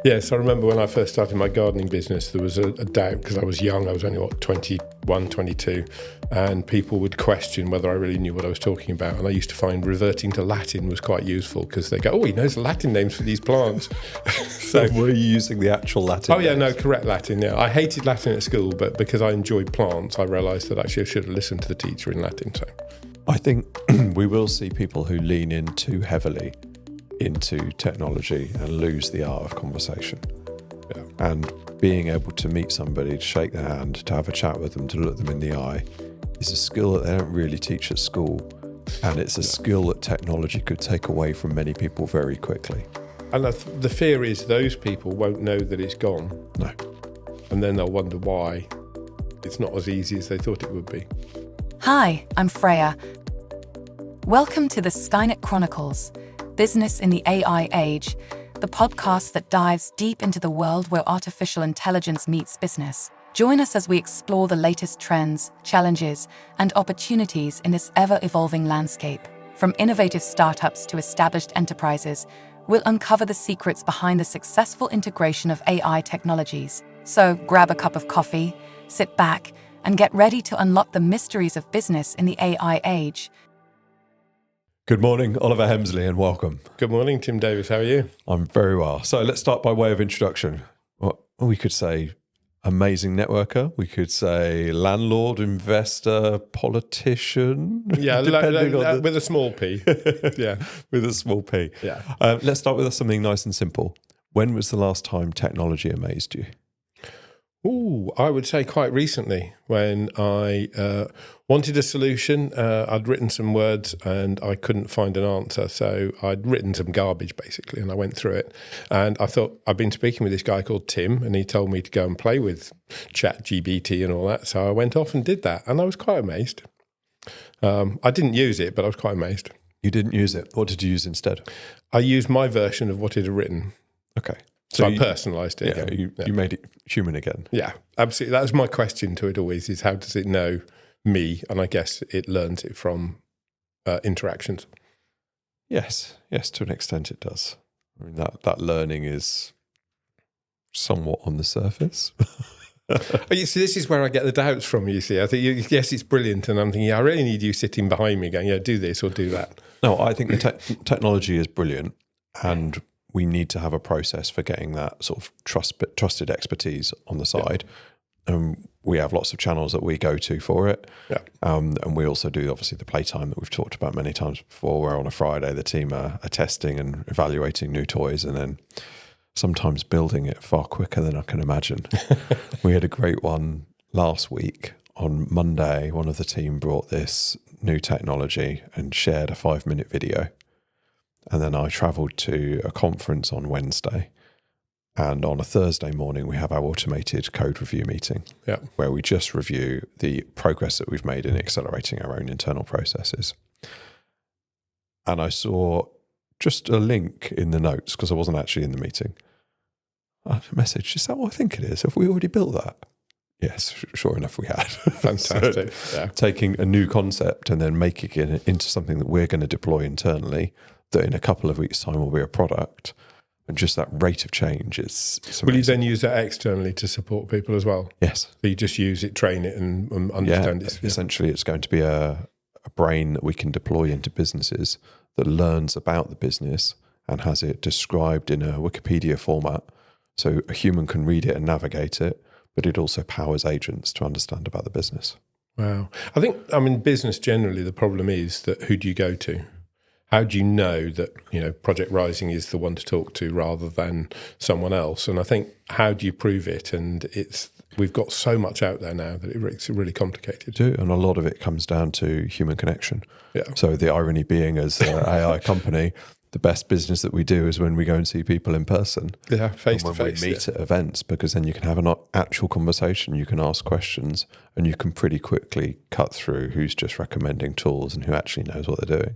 Yes, I remember when I first started my gardening business, there was a doubt because I was young. I was only, 21, 22, and people would question whether I really knew what I was talking about. And I used to find reverting to Latin was quite useful because they go, oh, he knows the Latin names for these plants. So were you using the actual Latin Oh, yeah, names? no, correct Latin, yeah. I hated Latin at school, but because I enjoyed plants, I realised that actually I should have listened to the teacher in Latin. So I think we will see people who lean in too heavily into technology and lose the art of conversation. Yeah. And being able to meet somebody, to shake their hand, to have a chat with them, to look them in the eye is a skill that they don't really teach at school. And it's a skill that technology could take away from many people very quickly. And the fear is those people won't know that it's gone. No. And then they'll wonder why it's not as easy as they thought it would be. Hi, I'm Freya. Welcome to the Skynet Chronicles, Business in the AI Age, the podcast that dives deep into the world where artificial intelligence meets business. Join us as we explore the latest trends, challenges, and opportunities in this ever-evolving landscape. From innovative startups to established enterprises, we'll uncover the secrets behind the successful integration of AI technologies. So grab a cup of coffee, sit back, and get ready to unlock the mysteries of business in the AI age. Good morning, Oliver Hemsley, and welcome. Good morning, Tim Davies. How are you? I'm very well. So let's start by way of introduction. Well, we could say amazing networker. We could say landlord, investor, politician. Yeah, depending on with a small p. Yeah, with a small p. Yeah. Let's start with something nice and simple. When was the last time technology amazed you? Ooh, I would say quite recently when I wanted a solution. I'd written some words and I couldn't find an answer. So I'd written some garbage basically and I went through it. And I thought, I'd been speaking with this guy called Tim and he told me to go and play with ChatGPT and all that. So I went off and did that and I was quite amazed. I didn't use it, but I was quite amazed. You didn't use it. What did you use instead? I used my version of what it had written. Okay. So I personalised it. Yeah, again. you made it human again. Yeah, absolutely. That was my question to it always is how does it know me? And I guess it learns it from interactions. Yes, to an extent it does. I mean, that learning is somewhat on the surface. You see, this is where I get the doubts from, you see. I think, yes, it's brilliant. And I'm thinking, I really need you sitting behind me going, yeah, do this or do that. No, I think the technology is brilliant and we need to have a process for getting that sort of trusted expertise on the side. Yeah. We have lots of channels that we go to for it. Yeah. And we also do, obviously, the playtime that we've talked about many times before, where on a Friday the team are testing and evaluating new toys and then sometimes building it far quicker than I can imagine. We had a great one last week. On Monday, one of the team brought this new technology and shared a 5-minute video. And then I travelled to a conference on Wednesday. And on a Thursday morning, we have our automated code review meeting, where we just review the progress that we've made in accelerating our own internal processes. And I saw just a link in the notes, because I wasn't actually in the meeting. I had a message, is that what I think it is? Have we already built that? Yes, sure enough we had. Fantastic. So, taking a new concept and then making it into something that we're going to deploy internally, that in a couple of weeks' time will be a product, and just that rate of change is amazing. Will you then use that externally to support people as well? Yes. So you just use it, train it and understand it? Essentially it's going to be a brain that we can deploy into businesses that learns about the business and has it described in a Wikipedia format so a human can read it and navigate it, but it also powers agents to understand about the business. Wow. I think, business generally, the problem is that who do you go to? How do you know that, Project Rising is the one to talk to rather than someone else? And I think, how do you prove it? And we've got so much out there now that it makes it really complicated. And a lot of it comes down to human connection. Yeah. So the irony being, as an AI company, the best business that we do is when we go and see people in person. Yeah, face to face. When we meet at events, because then you can have an actual conversation, you can ask questions, and you can pretty quickly cut through who's just recommending tools and who actually knows what they're doing.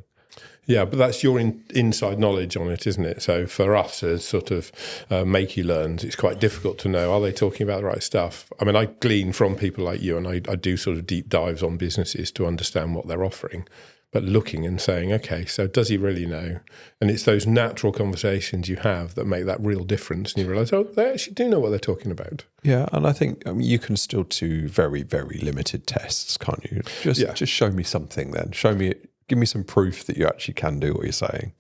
Yeah, but that's your inside knowledge on it, isn't it? So for us as sort of makey learns, it's quite difficult to know, are they talking about the right stuff? I glean from people like you and I do sort of deep dives on businesses to understand what they're offering. but looking and saying, okay, so does he really know? And it's those natural conversations you have that make that real difference. And you realise, oh, they actually do know what they're talking about. Yeah, and I think you can still do very, very limited tests, can't you? Just show me something then. Give me some proof that you actually can do what you're saying.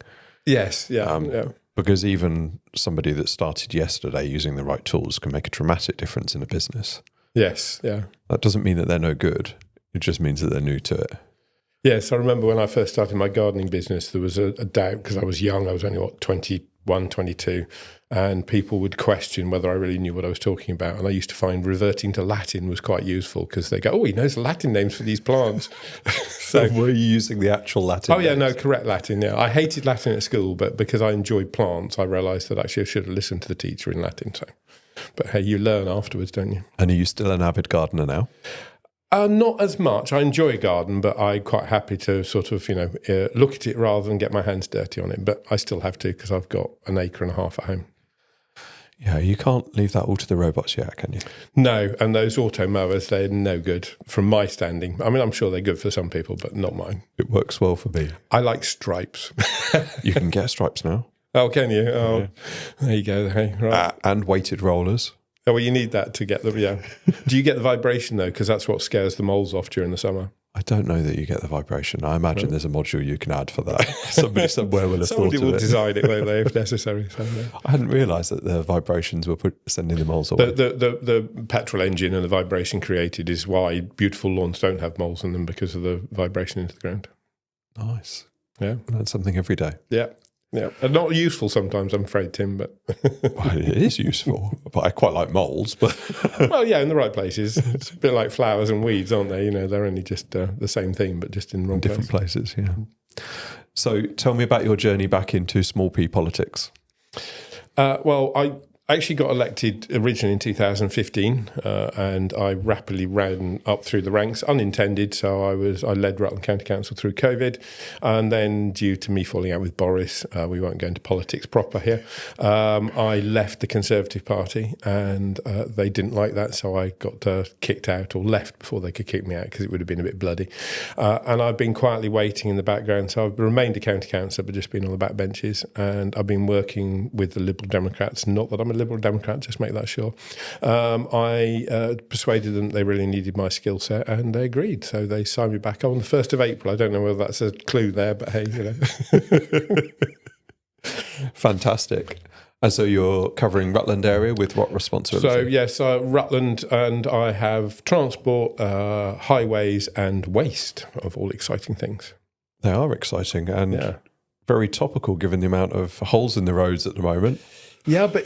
Yes, yeah. Because even somebody that started yesterday using the right tools can make a dramatic difference in a business. Yes, yeah. That doesn't mean that they're no good. It just means that they're new to it. Yes, I remember when I first started my gardening business, there was a doubt because I was young. I was only, 21, 22, and people would question whether I really knew what I was talking about. And I used to find reverting to Latin was quite useful because they go, oh, he knows the Latin names for these plants. So were you using the actual Latin names? No, correct Latin, yeah. I hated Latin at school, but because I enjoyed plants, I realised that actually I should have listened to the teacher in Latin. So, but hey, you learn afterwards, don't you? And are you still an avid gardener now? Not as much. I enjoy a garden, but I'm quite happy to sort of, look at it rather than get my hands dirty on it. But I still have to because I've got an acre and a half at home. Yeah, you can't leave that all to the robots yet, can you? No, and those auto mowers, they're no good from my standing. I mean, I'm sure they're good for some people, but not mine. It works well for me. I like stripes. You can get stripes now. Oh, can you? Oh, yeah. There you go. Hey, right. And weighted rollers. Oh, well, you need that to get them, yeah. Do you get the vibration, though? Because that's what scares the moles off during the summer. I don't know that you get the vibration. I imagine there's a module you can add for that. Somebody somewhere will have thought of it. Somebody will design it, won't they, if necessary. So, yeah. I hadn't realised that the vibrations were sending the moles away. The petrol engine and the vibration created is why beautiful lawns don't have moles in them, because of the vibration into the ground. Nice. Yeah. Learn something every day. Yeah. Yeah, and not useful sometimes, I'm afraid, Tim. But well, it is useful. But I quite like moles. But well, yeah, in the right places. It's a bit like flowers and weeds, aren't they? They're only just the same thing, but just in different places. Yeah. So, tell me about your journey back into small p politics. Well, I actually got elected originally in 2015, and I rapidly ran up through the ranks, unintended. So I led Rutland County Council through COVID, and then due to me falling out with Boris, we won't go into politics proper here. I left the Conservative Party, and they didn't like that, so I got kicked out, or left before they could kick me out, because it would have been a bit bloody. And I've been quietly waiting in the background. So I've remained a county councillor, but just been on the back benches, and I've been working with the Liberal Democrats. Not that I'm a Liberal Democrat, just make that sure. I persuaded them they really needed my skill set, and they agreed. So they signed me back on the 1st of April. I don't know whether that's a clue there, but hey, Fantastic. And so you're covering Rutland area with what responsibility? So yes, Rutland, and I have transport, highways and waste, of all exciting things. They are exciting and very topical given the amount of holes in the roads at the moment. Yeah, but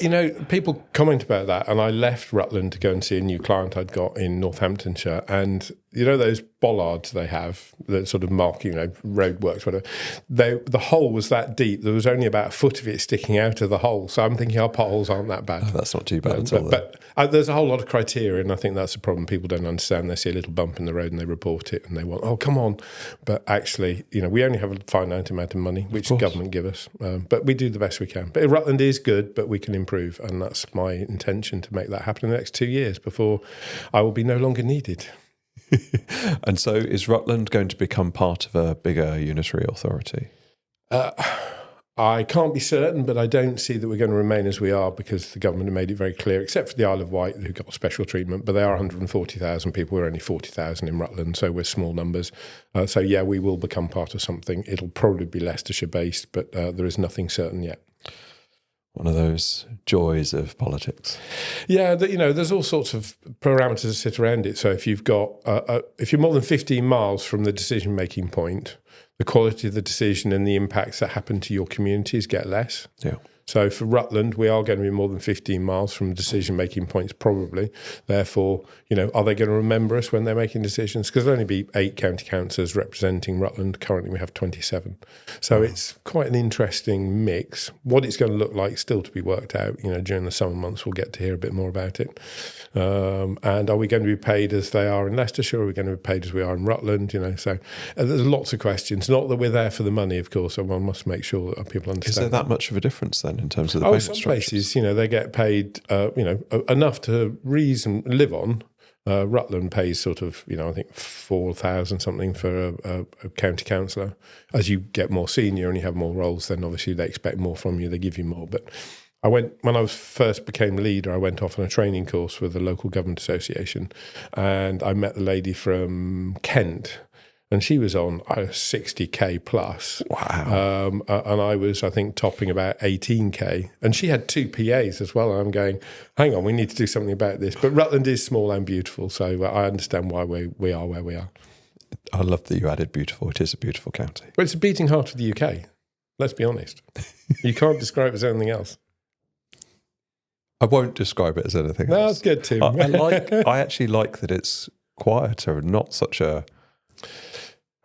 people comment about that, and I left Rutland to go and see a new client I'd got in Northamptonshire, and those bollards they have that sort of mark, roadworks, whatever. The hole was that deep. There was only about a foot of it sticking out of the hole. So I'm thinking our potholes aren't that bad. Oh, that's not too bad at all. But there's a whole lot of criteria, and I think that's the problem. People don't understand. They see a little bump in the road and they report it, and they want, oh, come on. But actually, we only have a finite amount of money, which the government give us. But we do the best we can. But Rutland is good, but we can improve, and that's my intention, to make that happen in the next 2 years before I will be no longer needed. And so is Rutland going to become part of a bigger unitary authority? I can't be certain, but I don't see that we're going to remain as we are, because the government have made it very clear, except for the Isle of Wight, who got special treatment, but they are 140,000 people. We're only 40,000 in Rutland, so we're small numbers. So yeah, we will become part of something. It'll probably be Leicestershire-based, but there is nothing certain yet. One of those joys of politics. Yeah, there's all sorts of parameters that sit around it. So if you've got, if you're more than 15 miles from the decision-making point, the quality of the decision and the impacts that happen to your communities get less. Yeah. So for Rutland, we are going to be more than 15 miles from decision-making points, probably. Therefore, are they going to remember us when they're making decisions? Because there'll only be 8 county councillors representing Rutland. Currently, we have 27. So it's quite an interesting mix. What it's going to look like, still to be worked out. During the summer months, we'll get to hear a bit more about it. And are we going to be paid as they are in Leicestershire? Or are we going to be paid as we are in Rutland? So there's lots of questions. Not that we're there for the money, of course. So one must make sure that people understand. Is there that much of a difference then in terms of the payment some structures? places, they get paid, enough to live on, Rutland pays sort of, I think 4,000 something for a county councillor. As you get more senior and you have more roles, then obviously they expect more from you, they give you more. But when I first became leader, I went off on a training course with the local government association, and I met the lady from Kent, and she was on 60k plus. Wow. And I was, I think, topping about 18k, and she had 2 PAs as well. And I'm going, hang on, we need to do something about this. But Rutland is small and beautiful, so I understand why we are where we are. I love that you added beautiful. It is a beautiful county. Well, it's a beating heart of the UK. Let's be honest. You can't describe it as anything else. I won't describe it as anything No, else. that's good, Tim. I actually like that it's quieter and not such a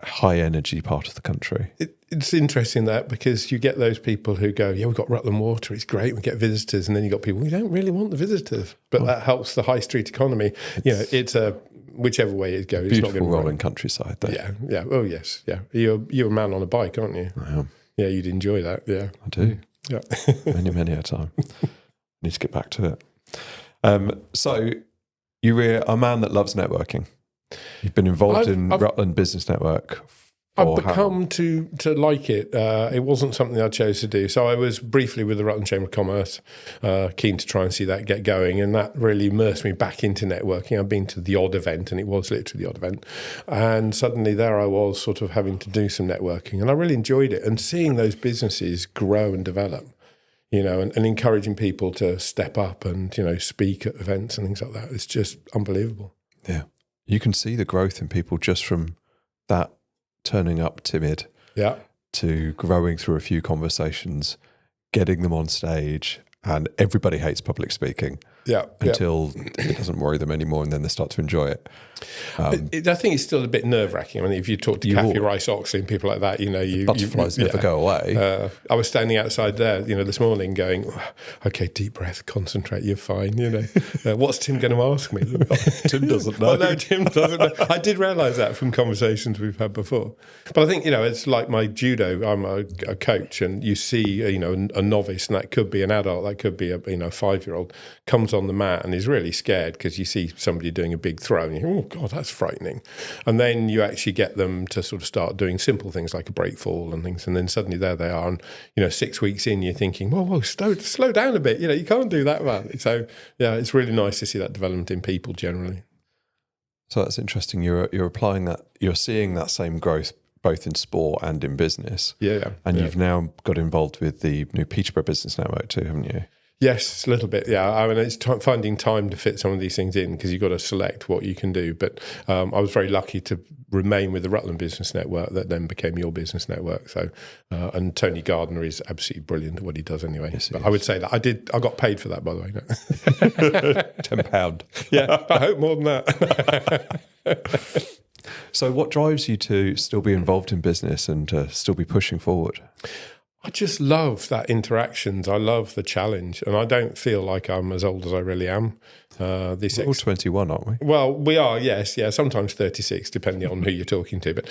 high energy part of the country. It's interesting that, because you get those people who go, yeah, we've got Rutland Water, it's great, we get visitors, and then you've got people, we don't really want the visitors, but that helps the high street economy. It's a whichever way it goes. Beautiful it's not going rolling countrneed there. Yeah. Oh yes, yeah. You're a man on a bike, aren't you? I am. Yeah, you'd enjoy that. Yeah, I do. Yeah, many a time. Need to get back to it. So you're a man that loves networking. You've been involved in Rutland Business Network. I've become to like it. It wasn't something I chose to do. So I was briefly with the Rutland Chamber of Commerce, keen to try and see that get going, and that really immersed me back into networking. I've been to the odd event, and it was literally the odd event, and suddenly there I was sort of having to do some networking, and I really enjoyed it, and seeing those businesses grow and develop, and encouraging people to step up and, speak at events and things like that. It's just unbelievable. Yeah. You can see the growth in people just from that turning up timid to growing through a few conversations, getting them on stage, and everybody hates public speaking until it doesn't worry them anymore, and then they start to enjoy it. I think it's still a bit nerve-wracking. I mean, if you talk to Cathy Rice-Oxley and people like that, butterflies never go away. I was standing outside there, this morning going, okay, deep breath, concentrate, you're fine, what's Tim going to ask me? Tim doesn't know. Well, no, Tim doesn't know. I did realise that from conversations we've had before. But I think, it's like my judo, I'm a coach, and you see, a novice, and that could be an adult, that could be a 5-year-old, comes on the mat and is really scared because you see somebody doing a big throw, and you think, oh, God, that's frightening. And then you actually get them to sort of start doing simple things like a break fall and things, and then suddenly there they are, and 6 weeks in, you're thinking, whoa, slow down a bit, you can't do that, man. So yeah, it's really nice to see that development in people generally. So that's interesting. You're applying that, you're seeing that same growth both in sport and in business. And you've now got involved with the new Peterborough Business Network too, haven't you? Yes, a little bit, yeah. I mean, it's finding time to fit some of these things in, because you've got to select what you can do. But I was very lucky to remain with the Rutland Business Network that then became your business network. So, and Tony Gardner is absolutely brilliant at what he does anyway. Yes, I would say that. I got paid for that, by the way. No. £10. Yeah, I hope more than that. So what drives you to still be involved in business and to still be pushing forward? I just love that interactions. I love the challenge, and I don't feel like I'm as old as I really am. We're all 21, aren't we? Well, we are, yes, yeah. Sometimes 36, depending on who you're talking to. But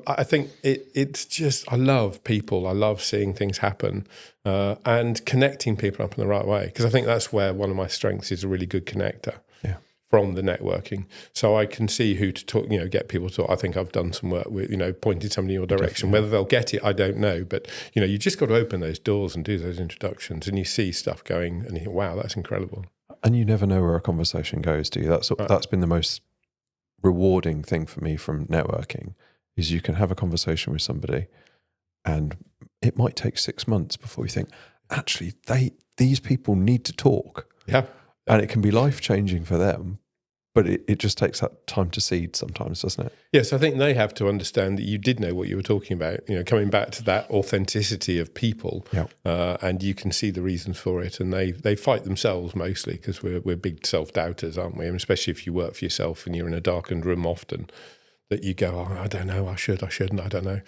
I think it's just, I love people. I love seeing things happen and connecting people up in the right way, because I think that's where one of my strengths is a really good connector. From the networking, so I can see who to talk, get people to talk. I think I've done some work with, pointing somebody in your direction. Definitely. Whether they'll get it, I don't know, but you just got to open those doors and do those introductions, and you see stuff going, and you think, wow, that's incredible. And you never know where a conversation goes, do you? That's been the most rewarding thing for me from networking, is you can have a conversation with somebody, and it might take 6 months before you think, actually, these people need to talk. Yeah. And it can be life-changing for them, but it just takes that time to seed sometimes, doesn't it? Yes, I think they have to understand that you did know what you were talking about, coming back to that authenticity of people, and you can see the reasons for it, and they fight themselves mostly, because we're big self-doubters, aren't we? And especially if you work for yourself and you're in a darkened room often, that you go, oh, I don't know, I shouldn't, I don't know.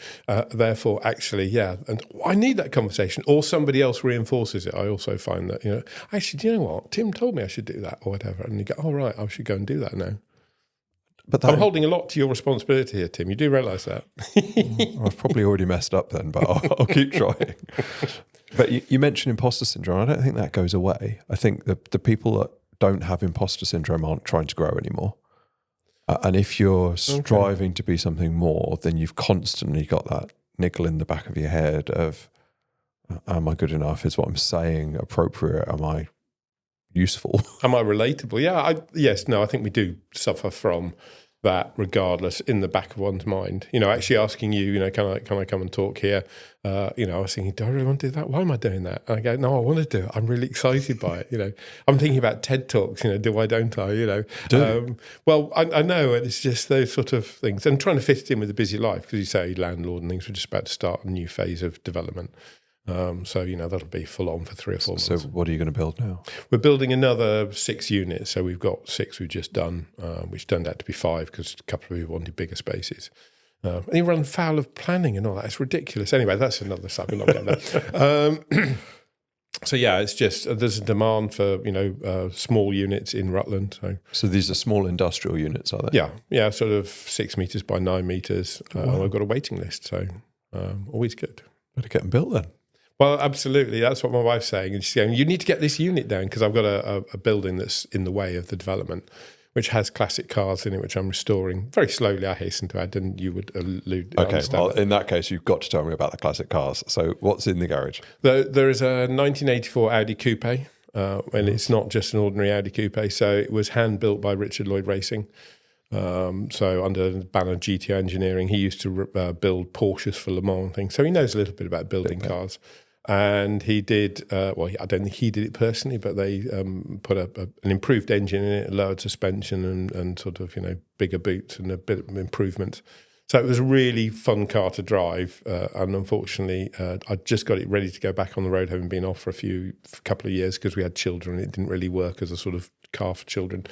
Therefore, actually, and I need that conversation, or somebody else reinforces it. I also find that, actually, do you know what? Tim told me I should do that, or whatever. And you go, oh, right, I should go and do that now. But I'm holding a lot to your responsibility here, Tim. You do realise that? I've probably already messed up then, but I'll keep trying. But you mentioned imposter syndrome. I don't think that goes away. I think the people that don't have imposter syndrome aren't trying to grow anymore. And if you're striving to be something more, then you've constantly got that niggle in the back of your head of, am I good enough? Is what I'm saying appropriate? Am I useful? Am I relatable? Yeah, I think we do suffer from that regardless in the back of one's mind. Actually asking you, can I come and talk here? I was thinking, do I really want to do that? Why am I doing that? And I go, no, I want to do it. I'm really excited by it. I'm thinking about TED Talks, do I, don't I, well, I know, and it's just those sort of things. And trying to fit it in with a busy life, because you say landlord and things, we're just about to start a new phase of development. That'll be full on for 3 or 4 months. So what are you going to build now? We're building another 6 units. So we've got 6 we've just done, which turned out to be 5 because a couple of people wanted bigger spaces. And you run foul of planning and all that. It's ridiculous. Anyway, that's another subject. We're not getting there. It's just there's a demand for small units in Rutland. So these are small industrial units, are they? Yeah, sort of 6 meters by 9 meters. And we've got a waiting list, so always good. Better get them built then. Well, absolutely. That's what my wife's saying. And she's saying, you need to get this unit down because I've got a building that's in the way of the development, which has classic cars in it, which I'm restoring very slowly, I hasten to add, and you would allude. Okay, well, in that case, you've got to tell me about the classic cars. So what's in the garage? There is a 1984 Audi Coupe, and it's not just an ordinary Audi Coupe. So it was hand-built by Richard Lloyd Racing. So under the banner GTO Engineering, he used to build Porsches for Le Mans and things. So he knows a little bit about building cars. And he did, I don't think he did it personally, but they put an improved engine in it, lowered suspension and sort of, bigger boots and a bit of improvement. So it was a really fun car to drive. And unfortunately, I just got it ready to go back on the road, having been off for a couple of years because we had children. It didn't really work as a sort of car for children.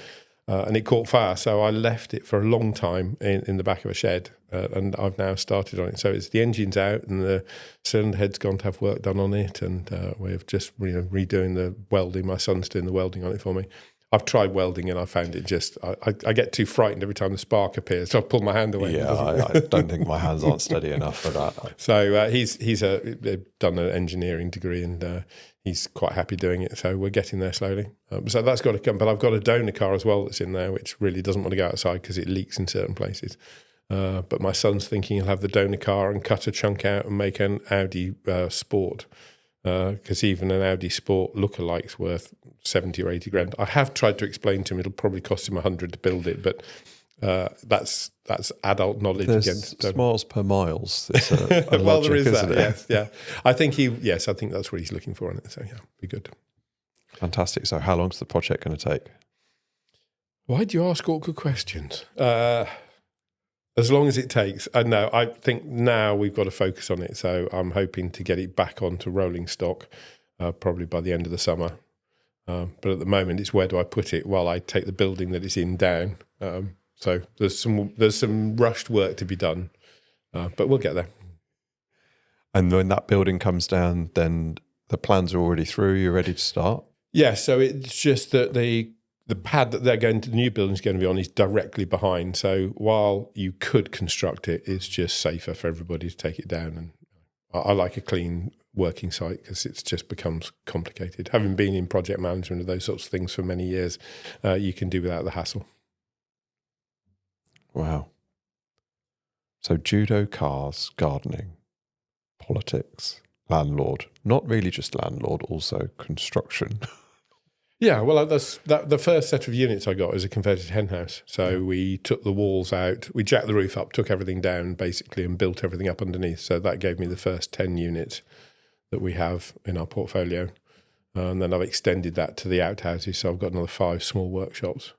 And it caught fire, so I left it for a long time in the back of a shed, and I've now started on it. So it's the engine's out, and the cylinder head's gone to have work done on it, and we're just redoing the welding. My son's doing the welding on it for me. I've tried welding, and I found it just I get too frightened every time the spark appears, so I pull my hand away. Yeah, I don't think my hands aren't steady enough for that. So he's done an engineering degree, and he's quite happy doing it. So we're getting there slowly. So that's got to come. But I've got a donor car as well that's in there, which really doesn't want to go outside because it leaks in certain places. But my son's thinking he'll have the donor car and cut a chunk out and make an Audi Sport. Because even an Audi Sport lookalike's worth 70 or 80 grand. I have tried to explain to him it'll probably cost him 100 to build it, but that's adult knowledge. There's miles per miles. Well, logic, there is that. it? Yes, yeah. I think that's what he's looking for on it. So yeah, be good. Fantastic. So how long's the project going to take? Why do you ask awkward questions? As long as it takes. No, I think now we've got to focus on it. So I'm hoping to get it back onto rolling stock probably by the end of the summer. But at the moment, it's where do I put it while I take the building that it's in down. So there's some rushed work to be done, but we'll get there. And when that building comes down, then the plans are already through. You're ready to start. Yeah. So it's just that the pad that the new building is going to be on is directly behind. So while you could construct it, it's just safer for everybody to take it down. And I like a clean working site because it just becomes complicated. Having been in project management of those sorts of things for many years, you can do without the hassle. Wow. So judo, cars, gardening, politics, landlord. Not really just landlord, also construction. Yeah, well, the first set of units I got was a converted hen house. So we took the walls out, we jacked the roof up, took everything down basically and built everything up underneath. So that gave me the first 10 units that we have in our portfolio. And then I've extended that to the outhouses. So I've got another 5 small workshops.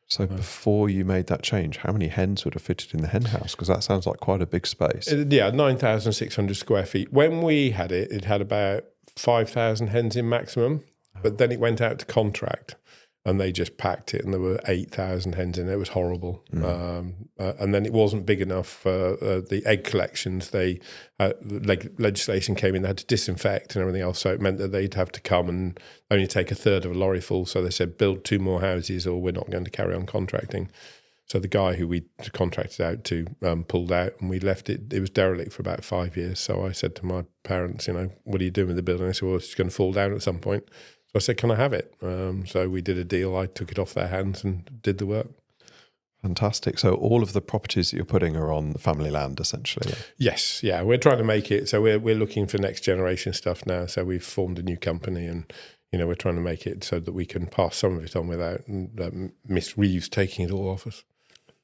So before you made that change, how many hens would have fitted in the hen house? Because that sounds like quite a big space. 9,600 square feet. When we had it, it had about 5,000 hens in maximum. But then it went out to contract and they just packed it and there were 8,000 hens in it. It was horrible. And then it wasn't big enough for the egg collections. Legislation came in, they had to disinfect and everything else. So it meant that they'd have to come and only take a third of a lorry full. So they said, build 2 more houses or we're not going to carry on contracting. So the guy who we contracted out to pulled out and we left it. It was derelict for about 5 years. So I said to my parents, what are you doing with the building? I said, well, it's going to fall down at some point. I said, can I have it? So we did a deal. I took it off their hands and did the work. Fantastic. So all of the properties that you're putting are on the family land, essentially? Yes, yeah. We're trying to make it, so we're looking for next generation stuff now. So we've formed a new company and, we're trying to make it so that we can pass some of it on without Miss Reeves taking it all off us.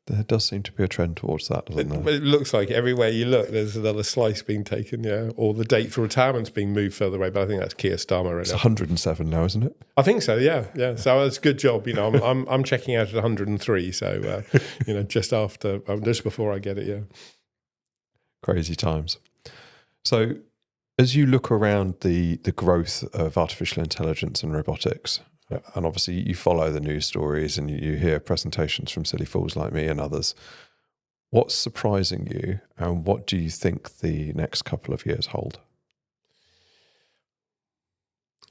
There does seem to be a trend towards that, doesn't there? But it looks like everywhere you look, there's another slice being taken, yeah. Or the date for retirement's being moved further away, but I think that's Keir Starmer. Right? It's 107 now, isn't it? I think so, yeah. So it's a good job. I'm checking out at 103, so just before I get it, yeah. Crazy times. So as you look around the growth of artificial intelligence and robotics, and obviously you follow the news stories and you hear presentations from silly fools like me and others, what's surprising you and what do you think the next couple of years hold?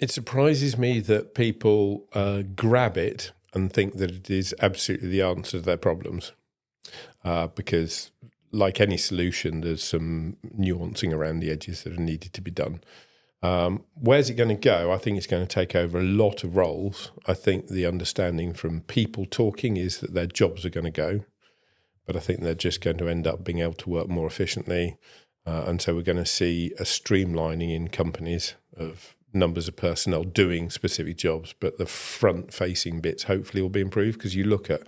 It surprises me that people grab it and think that it is absolutely the answer to their problems, because like any solution, there's some nuancing around the edges that are needed to be done. Where's it going to go? I think it's going to take over a lot of roles. I think the understanding from people talking is that their jobs are going to go, but I think they're just going to end up being able to work more efficiently. And so we're going to see a streamlining in companies of numbers of personnel doing specific jobs, but the front-facing bits hopefully will be improved, because you look at,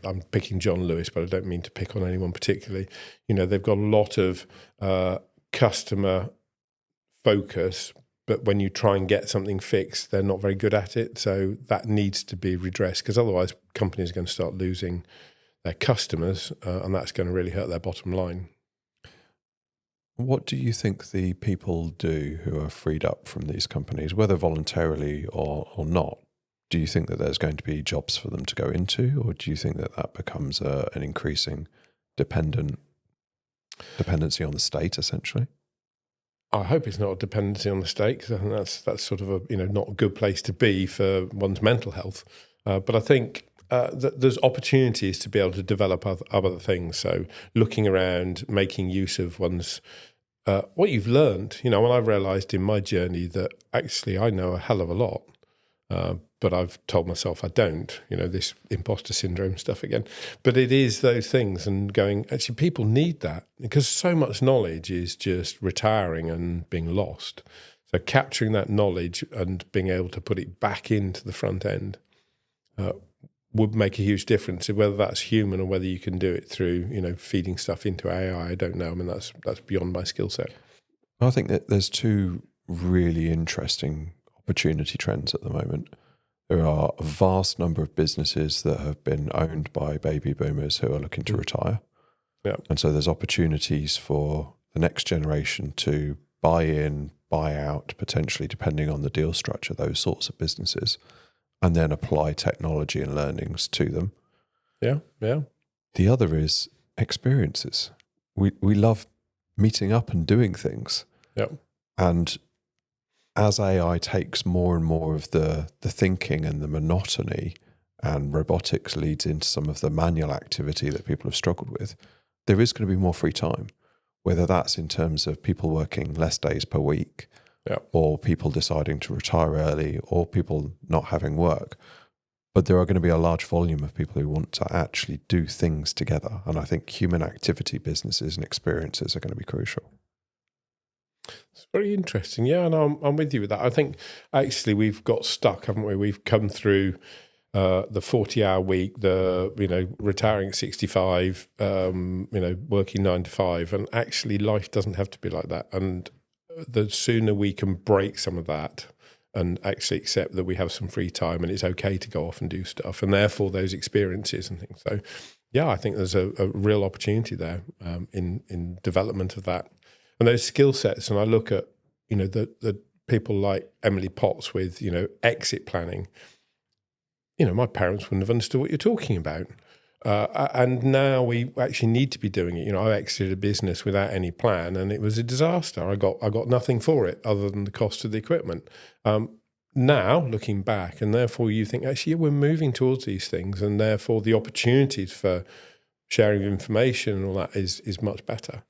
I'm picking John Lewis, but I don't mean to pick on anyone particularly. They've got a lot of customer focus, but when you try and get something fixed, they're not very good at it. So that needs to be redressed, because otherwise companies are going to start losing their customers, and that's going to really hurt their bottom line. What do you think the people do who are freed up from these companies, whether voluntarily or not? Do you think that there's going to be jobs for them to go into, or do you think that becomes an increasing dependency on the state, essentially? I hope it's not a dependency on the state, because I think that's sort of a not a good place to be for one's mental health. But I think that there's opportunities to be able to develop other things. So looking around, making use of one's what you've learned. When I've realised in my journey that actually I know a hell of a lot, but I've told myself I don't. This imposter syndrome stuff again. But it is those things, and going, actually, people need that, because so much knowledge is just retiring and being lost. So capturing that knowledge and being able to put it back into the front end would make a huge difference. Whether that's human or whether you can do it through, feeding stuff into AI, I don't know. I mean, that's beyond my skill set. I think that there's two really interesting opportunity trends at the moment. There are a vast number of businesses that have been owned by baby boomers who are looking to retire. Yeah. And so there's opportunities for the next generation to buy in, buy out, potentially, depending on the deal structure, those sorts of businesses, and then apply technology and learnings to them. Yeah, yeah. The other is experiences. We love meeting up and doing things. Yeah. And as AI takes more and more of the thinking and the monotony, and robotics leads into some of the manual activity that people have struggled with, there is going to be more free time, whether that's in terms of people working less days per week, or people deciding to retire early, or people not having work. But there are going to be a large volume of people who want to actually do things together. And I think human activity businesses and experiences are going to be crucial. It's very interesting. Yeah, and I'm with you with that. I think actually we've got stuck, haven't we? We've come through the 40-hour week, retiring at 65, working 9 to 5, and actually life doesn't have to be like that. And the sooner we can break some of that and actually accept that we have some free time and it's okay to go off and do stuff, and therefore those experiences and things. So, yeah, I think there's a real opportunity there in development of that. And those skill sets, and I look at, the people like Emily Potts with, exit planning. My parents wouldn't have understood what you're talking about. And now we actually need to be doing it. I exited a business without any plan, and it was a disaster. I got nothing for it other than the cost of the equipment. Now, looking back, and therefore you think, actually, we're moving towards these things, and therefore the opportunities for sharing of information and all that is much better.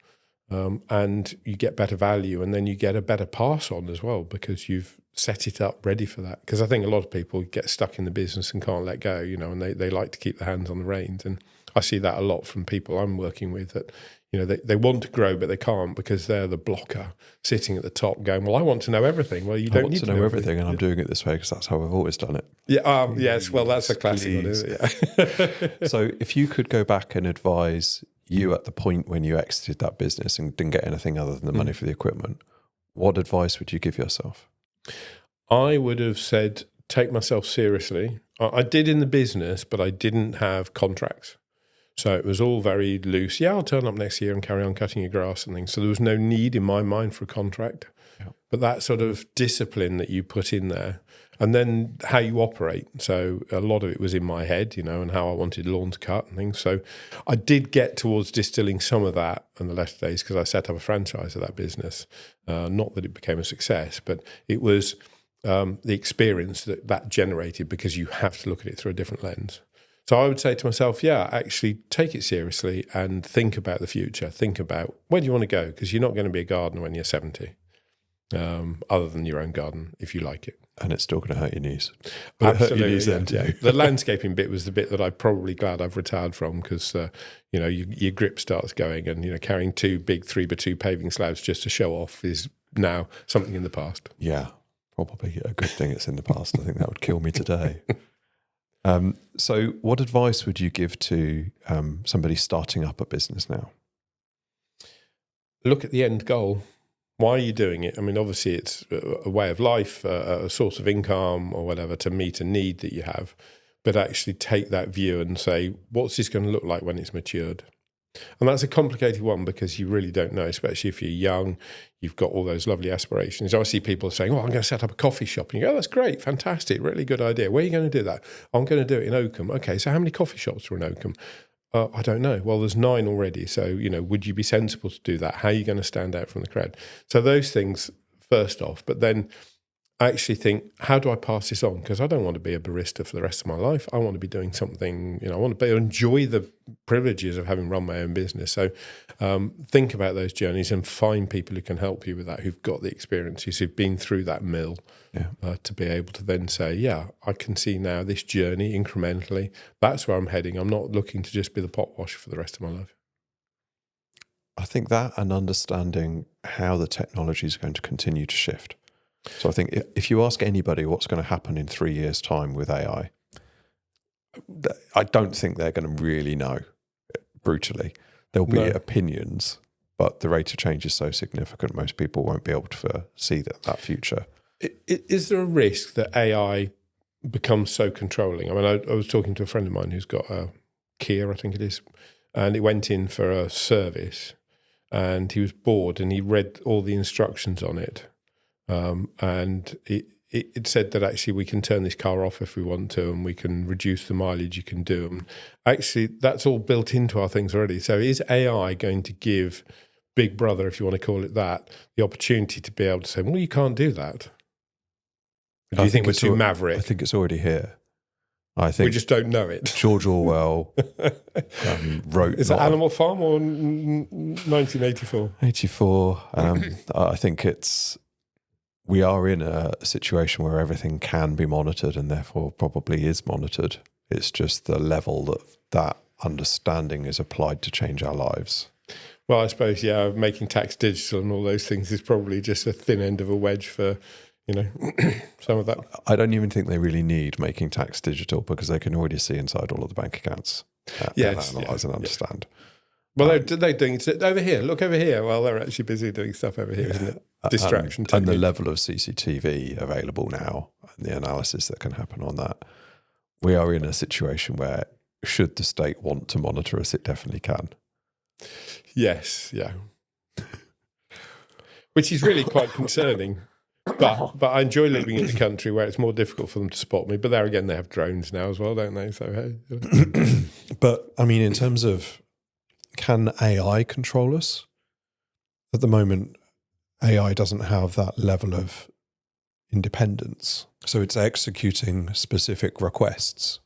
and you get better value, and then you get a better pass on as well because you've set it up ready for that. Because I think a lot of people get stuck in the business and can't let go, and they like to keep their hands on the reins. And I see that a lot from people I'm working with, that they want to grow but they can't because they're the blocker sitting at the top going, well, I want to know everything. Well, you don't need to know everything, and I'm doing it this way because that's how I've always done it. Yeah. Yes. Well, that's a classic one, isn't it? Yeah. So if you could go back and advise you at the point when you exited that business and didn't get anything other than the money for the equipment, what advice would you give yourself? I would have said, take myself seriously. I did in the business, but I didn't have contracts. So it was all very loose. Yeah, I'll turn up next year and carry on cutting your grass and things. So there was no need in my mind for a contract. Yeah. But that sort of discipline that you put in there, and then how you operate. So a lot of it was in my head, and how I wanted lawns cut and things. So I did get towards distilling some of that in the latter days because I set up a franchise of that business. Not that it became a success, but it was the experience that generated, because you have to look at it through a different lens. So I would say to myself, yeah, actually take it seriously and think about the future. Think about where do you want to go, because you're not going to be a gardener when you're 70, other than your own garden, if you like it. And it's still going to hurt your knees. But absolutely, hurt your knees then too. Yeah. The landscaping bit was the bit that I'm probably glad I've retired from, because your grip starts going, and carrying 2 big 3x2 paving slabs just to show off is now something in the past. Yeah, probably a good thing it's in the past. I think that would kill me today. So what advice would you give to somebody starting up a business now? Look at the end goal. Why are you doing it? I mean, obviously it's a way of life, a source of income or whatever to meet a need that you have. But actually take that view and say, what's this going to look like when it's matured? And that's a complicated one because you really don't know, especially if you're young, you've got all those lovely aspirations. I see people saying, I'm going to set up a coffee shop. And you go, that's great, fantastic, really good idea. Where are you going to do that? I'm going to do it in Oakham. Okay, so how many coffee shops are in Oakham? I don't know. Well, there's 9 already. So, would you be sensible to do that? How are you going to stand out from the crowd? So those things first off, but then I actually think, how do I pass this on? Because I don't want to be a barista for the rest of my life. I want to be doing something, I want to enjoy the privileges of having run my own business. So think about those journeys and find people who can help you with that, who've got the experiences, who've been through that mill, to be able to then say, yeah, I can see now this journey incrementally. That's where I'm heading. I'm not looking to just be the pot washer for the rest of my life. I think that, and understanding how the technology is going to continue to shift. So I think if you ask anybody what's going to happen in 3 years' time with AI, I don't think they're going to really know, brutally. There'll be opinions, but the rate of change is so significant, most people won't be able to see that future. Is there a risk that AI becomes so controlling? I mean, I was talking to a friend of mine who's got a Kia, I think it is, and it went in for a service, and he was bored, and he read all the instructions on it. And it said that actually we can turn this car off if we want to, and we can reduce the mileage you can do. And actually, that's all built into our things already. So is AI going to give Big Brother, if you want to call it that, the opportunity to be able to say, well, you can't do that? Do you think we're too maverick? I think it's already here. I think we just don't know it. George Orwell wrote... Is it Animal Farm or 1984? 84. I think we are in a situation where everything can be monitored and therefore probably is monitored. It's just the level that understanding is applied to change our lives. Well, I suppose, making tax digital and all those things is probably just a thin end of a wedge for, some of that. I don't even think they really need making tax digital because they can already see inside all of the bank accounts and analyse and understand. Well, they're doing it over here. Look over here. Well, they're actually busy doing stuff over here, isn't it? Distraction. And the level of CCTV available now and the analysis that can happen on that. We are in a situation where, should the state want to monitor us, it definitely can. Yes, yeah. Which is really quite concerning. But I enjoy living in the country where it's more difficult for them to spot me. But there again, they have drones now as well, don't they? So hey. But I mean, in terms of, can AI control us? At the moment, AI doesn't have that level of independence. So it's executing specific requests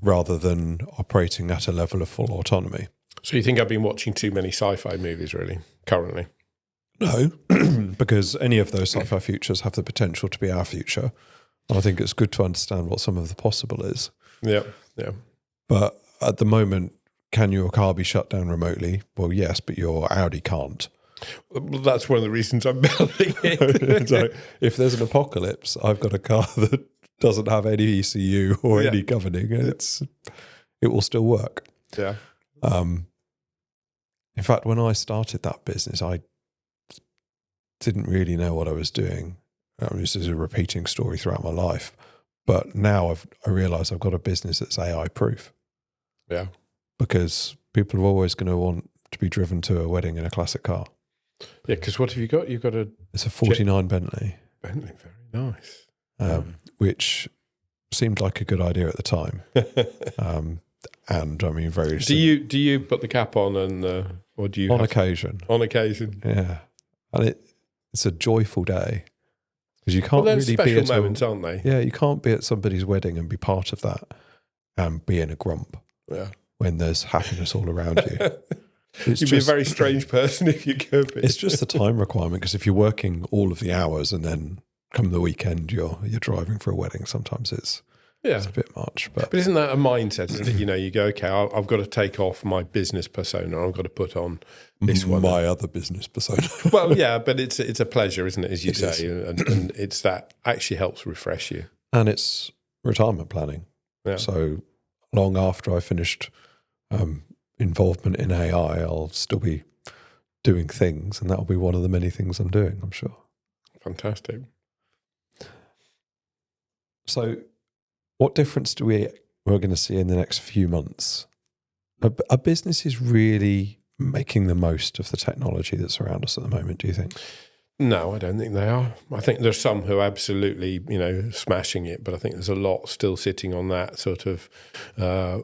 rather than operating at a level of full autonomy. So you think I've been watching too many sci-fi movies, really, currently? No, because any of those sci-fi futures have the potential to be our future. And I think it's good to understand what some of the possible is. Yeah, yeah. But at the moment, can your car be shut down remotely? Well, yes, but your Audi can't. Well, that's one of the reasons I'm building it. So if there's an apocalypse, I've got a car that doesn't have any ECU or any governing, and it will still work. Yeah. In fact, when I started that business, I didn't really know what I was doing. This is a repeating story throughout my life. But now I realise I've got a business that's AI proof. Yeah. Because people are always going to want to be driven to a wedding in a classic car. Yeah, because what have you got? You've got It's a 49 Bentley. Bentley, very nice. Which seemed like a good idea at the time. And I mean, very. Do you put the cap on or do you on occasion? On occasion, yeah, and it's a joyful day because you can't really special be at moments, aren't they? Yeah, you can't be at somebody's wedding and be part of that and be in a grump. Yeah, when there's happiness all around you. You'd be a very strange person if you could be. It's just the time requirement, because if you're working all of the hours and then come the weekend you're driving for a wedding, sometimes it's a bit much. But isn't that a mindset? Isn't it? You know, you go, okay, I've got to take off my business persona. I've got to put on this one. My other business persona. Well, yeah, but it's a pleasure, isn't it? As you say, and it's that actually helps refresh you. And it's retirement planning. Yeah. So long after I finished involvement in AI, I'll still be doing things, and that'll be one of the many things I'm doing, I'm sure. Fantastic. So what difference we're going to see in the next few months? Are businesses really making the most of the technology that's around us at the moment, do you think? No, I don't think they are. I think there's some who are absolutely, smashing it, but I think there's a lot still sitting on that sort of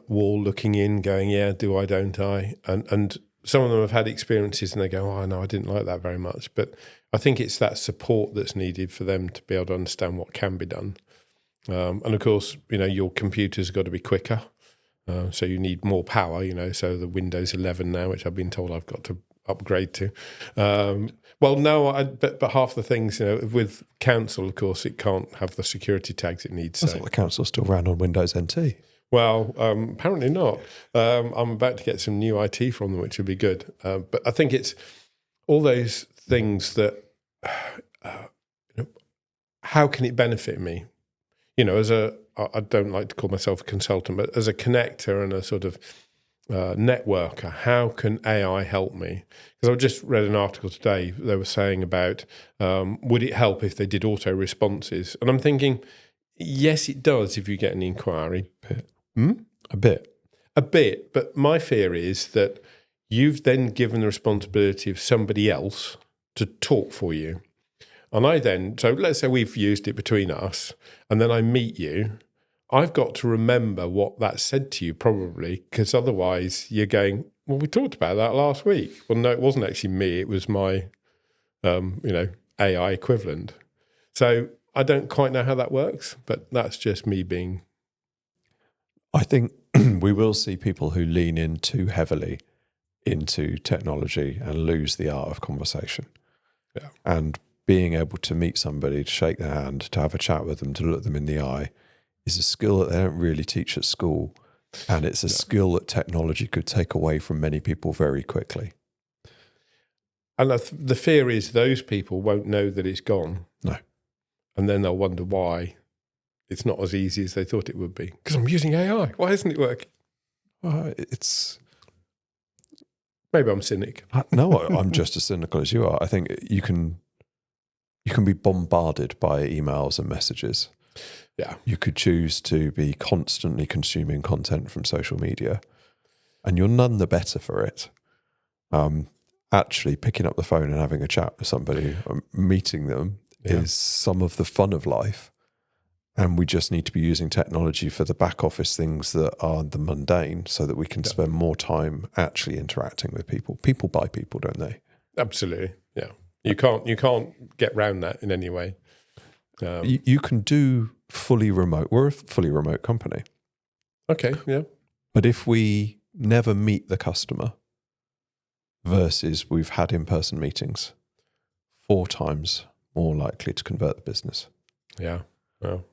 wall looking in, going, yeah, do I, don't I? And some of them have had experiences and they go, oh, no, I didn't like that very much. But I think it's that support that's needed for them to be able to understand what can be done. And of course, your computer's got to be quicker. So you need more power, so the Windows 11 now, which I've been told I've got to upgrade to. Well, no, but half the things, with council, of course, it can't have the security tags it needs. I thought the council still ran on Windows NT. Well, apparently not. I'm about to get some new IT from them, which would be good. But I think it's all those things that, how can it benefit me? I don't like to call myself a consultant, but as a connector and a sort of networker, how can AI help me? Because I just read an article today. They were saying about would it help if they did auto responses? And I'm thinking, yes, it does if you get an inquiry. A bit. But my fear is that you've then given the responsibility of somebody else to talk for you. And so let's say we've used it between us, and then I meet you. I've got to remember what that said to you, probably, because otherwise you're going, well, we talked about that last week. Well, no, it wasn't actually me. It was my, AI equivalent. So I don't quite know how that works, but that's just me being. I think we will see people who lean in too heavily into technology and lose the art of conversation. Yeah. And being able to meet somebody, to shake their hand, to have a chat with them, to look them in the eye, is a skill that they don't really teach at school. And it's a skill that technology could take away from many people very quickly. And the fear is those people won't know that it's gone. No. And then they'll wonder why it's not as easy as they thought it would be. Because I'm using AI. Why isn't it working? Maybe I'm cynic. No, I'm just as cynical as you are. I think you can be bombarded by emails and messages. Yeah. You could choose to be constantly consuming content from social media, and you're none the better for it. Actually picking up the phone and having a chat with somebody, meeting them, is some of the fun of life. And we just need to be using technology for the back office things that are the mundane, so that we can spend more time actually interacting with people. People buy people, don't they? Absolutely. Yeah. You can't get round that in any way. You can do fully remote. We're a fully remote company. Okay, yeah. But if we never meet the customer, versus we've had in-person meetings, 4 times more likely to convert the business. Yeah. Well,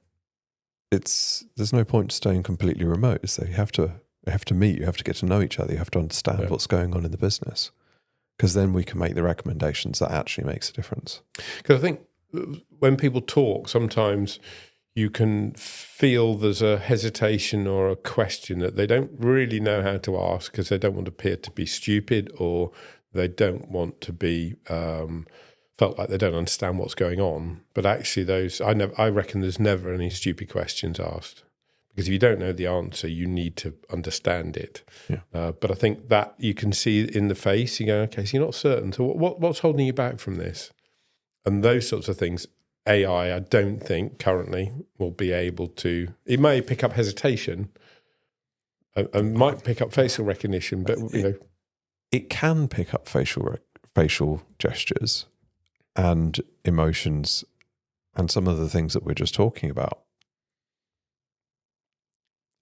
there's no point staying completely remote. So you have to meet, you have to get to know each other, you have to understand what's going on in the business, because then we can make the recommendations that actually makes a difference. Because I think when people talk, sometimes you can feel there's a hesitation or a question that they don't really know how to ask because they don't want to appear to be stupid, or they don't want to be felt like they don't understand what's going on. But actually, I reckon there's never any stupid questions asked, because if you don't know the answer, you need to understand it. Yeah. But I think that you can see in the face. You go, okay, so you're not certain. So what's holding you back from this? And those sorts of things. AI, I don't think currently will be able to. It may pick up hesitation and might pick up facial recognition, but it can pick up facial gestures and emotions and some of the things that we're just talking about,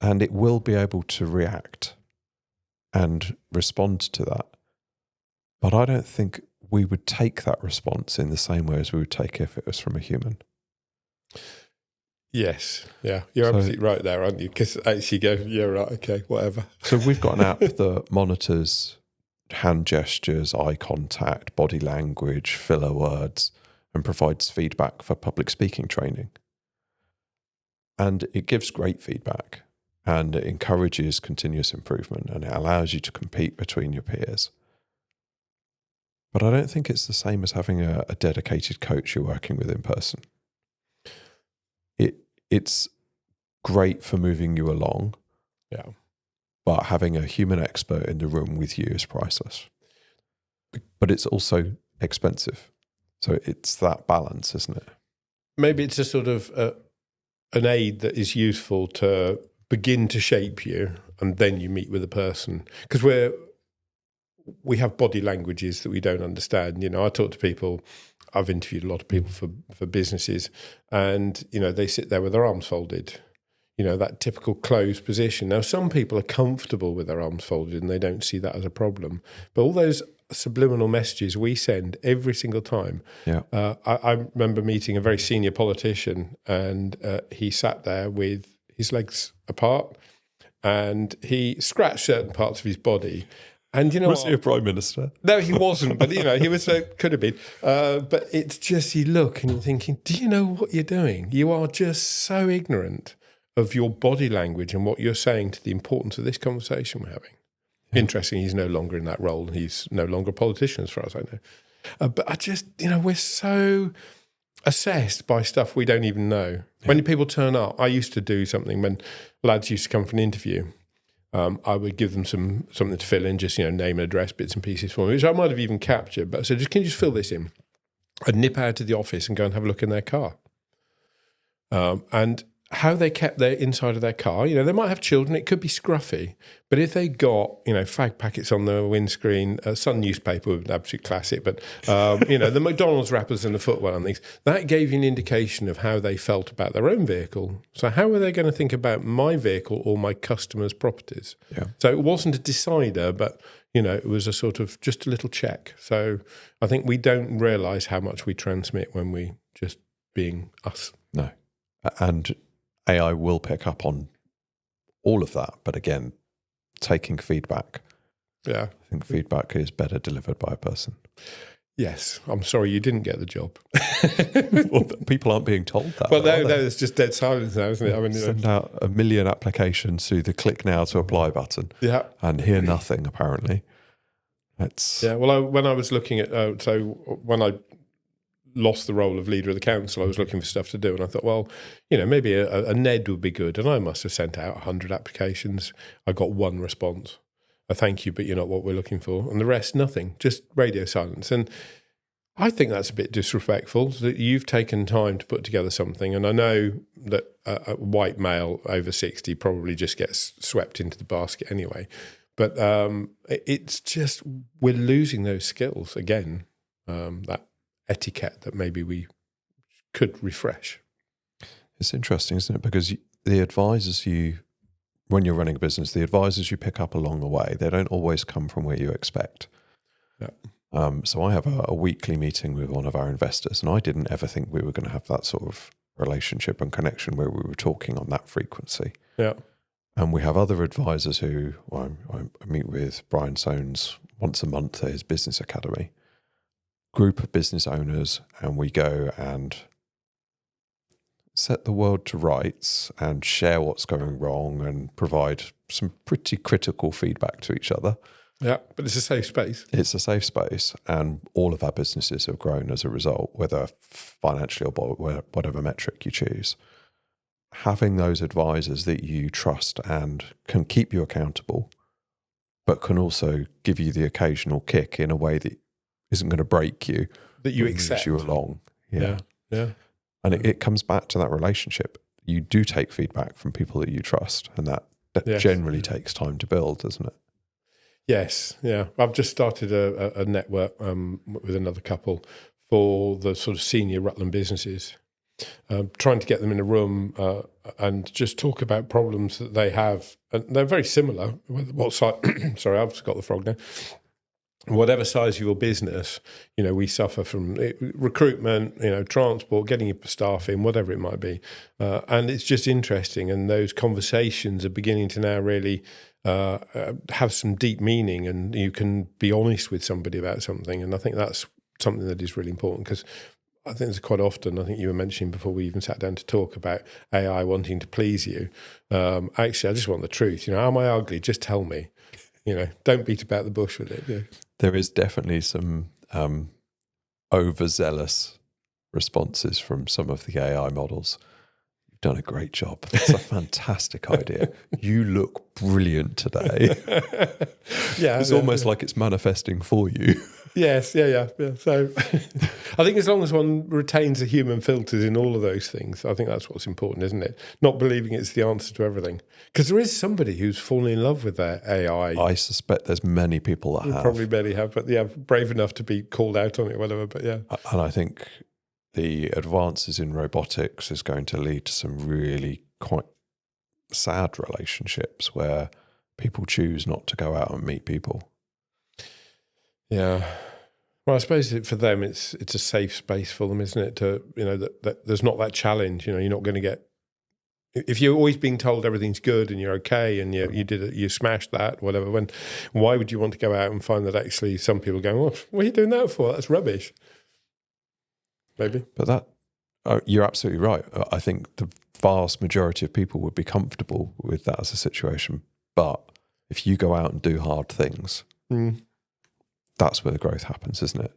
and it will be able to react and respond to that. But I don't think we would take that response in the same way as we would take if it was from a human. Yes. Yeah. You're absolutely right there, aren't you? Because actually you go, yeah, right, okay, whatever. So we've got an app that monitors hand gestures, eye contact, body language, filler words, and provides feedback for public speaking training. And it gives great feedback, and it encourages continuous improvement, and it allows you to compete between your peers. But I don't think it's the same as having a dedicated coach you're working with in person. It's great for moving you along. Yeah. But having a human expert in the room with you is priceless. But it's also expensive. So it's that balance, isn't it? Maybe it's a sort of an aid that is useful to begin to shape you, and then you meet with a person. Because we have body languages that we don't understand. I talk to people, I've interviewed a lot of people for businesses, and, they sit there with their arms folded, that typical closed position. Now, some people are comfortable with their arms folded and they don't see that as a problem. But all those subliminal messages we send every single time. Yeah. I remember meeting a very senior politician, and he sat there with his legs apart, and he scratched certain parts of his body. And was he a prime minister? No, he wasn't. But he was. Could have been. But it's just, you look and you're thinking, do you know what you're doing? You are just so ignorant of your body language and what you're saying to the importance of this conversation we're having. Yeah. Interesting, he's no longer in that role. He's no longer a politician, as far as I know. But I just, we're so assessed by stuff we don't even know. Yeah. When people turn up, I used to do something when lads used to come for an interview. I would give them something to fill in, just, name and address, bits and pieces for me, which I might have even captured. But I said, can you just fill this in? I'd nip out to the office and go and have a look in their car. And how they kept their inside of their car, they might have children, it could be scruffy. But if they got, fag packets on the windscreen, Sun newspaper would be an absolute classic, but, the McDonald's wrappers and the footwear and things, that gave you an indication of how they felt about their own vehicle. So how were they going to think about my vehicle or my customers' properties? Yeah. So it wasn't a decider, but, it was a sort of just a little check. So I think we don't realise how much we transmit when we just being us. No. And AI will pick up on all of that. But again, taking feedback. Yeah. I think feedback is better delivered by a person. Yes. I'm sorry you didn't get the job. Well, people aren't being told that. Well, no, it's just dead silence now, isn't it? I mean, send out 1 million applications through the click now to apply button. Yeah. And hear nothing, apparently. Yeah. Well, when I was looking at, when I lost the role of leader of the council, I was looking for stuff to do, and I thought, well, maybe a NED would be good, and I must have sent out 100 applications. I got one response, a thank you, but you're not what we're looking for, and the rest, nothing, just radio silence. And I think that's a bit disrespectful, that you've taken time to put together something, and I know that a white male over 60 probably just gets swept into the basket anyway, but it's just, we're losing those skills again, that etiquette that maybe we could refresh. It's interesting, isn't it? Because the advisors when you're running a business, the advisors you pick up along the way, they don't always come from where you expect. So I have a weekly meeting with one of our investors, and I didn't ever think we were going to have that sort of relationship and connection where we were talking on that frequency. Yeah. And we have other advisors who I meet with Brian Soanes once a month at his business academy, group of business owners, and we go and set the world to rights and share what's going wrong and provide some pretty critical feedback to each other. Yeah, but it's a safe space. It's a safe space, and all of our businesses have grown as a result, whether financially or whatever metric you choose. Having those advisors that you trust and can keep you accountable, but can also give you the occasional kick in a way that isn't going to break you, that you moves accept you along. Yeah. And it comes back to that relationship. You do take feedback from people that you trust, and that generally takes time to build, doesn't it? Yes, yeah. I've just started a network with another couple for the sort of senior Rutland businesses, trying to get them in a room and just talk about problems that they have. And they're very similar. What size? Sorry, I've just got the frog now. Whatever size of your business, we suffer from recruitment, transport, getting your staff in, whatever it might be. And it's just interesting. And those conversations are beginning to now really have some deep meaning, and you can be honest with somebody about something. And I think that's something that is really important, because I think it's quite often, I think you were mentioning before we even sat down to talk about AI wanting to please you. Actually, I just want the truth. Am I ugly? Just tell me. Don't beat about the bush with it. Yeah. There is definitely some overzealous responses from some of the AI models. You've done a great job. That's a fantastic idea. You look brilliant today. It's almost like it's manifesting for you. Yes, yeah. So I think as long as one retains the human filters in all of those things, I think that's what's important, isn't it? Not believing it's the answer to everything. Because there is somebody who's fallen in love with their AI. I suspect there's many people that have. Probably many have, but brave enough to be called out on it, whatever. But yeah. And I think the advances in robotics is going to lead to some really quite sad relationships where people choose not to go out and meet people. Yeah. Well, I suppose for them, it's a safe space for them, isn't it? To that there's not that challenge. You're not going to get, if you're always being told everything's good and you're okay and you smashed that, whatever. Why would you want to go out and find that actually some people going, well, what are you doing that for? That's rubbish. Maybe. But you're absolutely right. I think the vast majority of people would be comfortable with that as a situation. But if you go out and do hard things. That's where the growth happens, isn't it?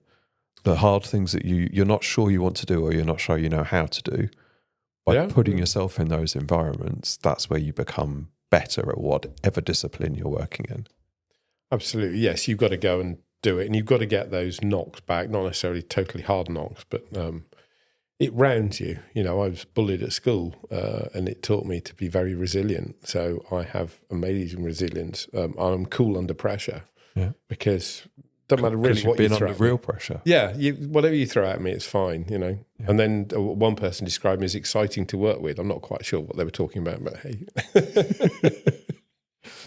The hard things that you're not sure you want to do, or you're not sure you know how to do, by putting yourself in those environments, that's where you become better at whatever discipline you're working in. Absolutely, yes. You've got to go and do it, and you've got to get those knocks back, not necessarily totally hard knocks, but it rounds you. I was bullied at school, and it taught me to be very resilient. So I have amazing resilience. I'm cool under pressure, because doesn't matter really what you throw at me. Real pressure. Yeah, whatever you throw at me, it's fine, Yeah. And then one person described me as exciting to work with. I'm not quite sure what they were talking about, but hey.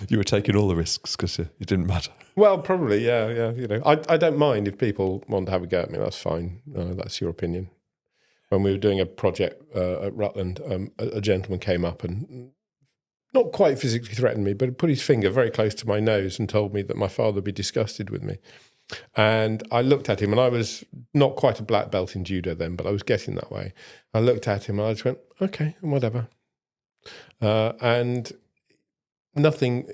You were taking all the risks because it didn't matter. Well, probably, yeah. I don't mind if people want to have a go at me. That's fine. That's your opinion. When we were doing a project at Rutland, a gentleman came up and not quite physically threatened me, but put his finger very close to my nose and told me that my father would be disgusted with me. And I looked at him, and I was not quite a black belt in judo then, but I was getting that way. I looked at him and I just went, okay, whatever. And nothing,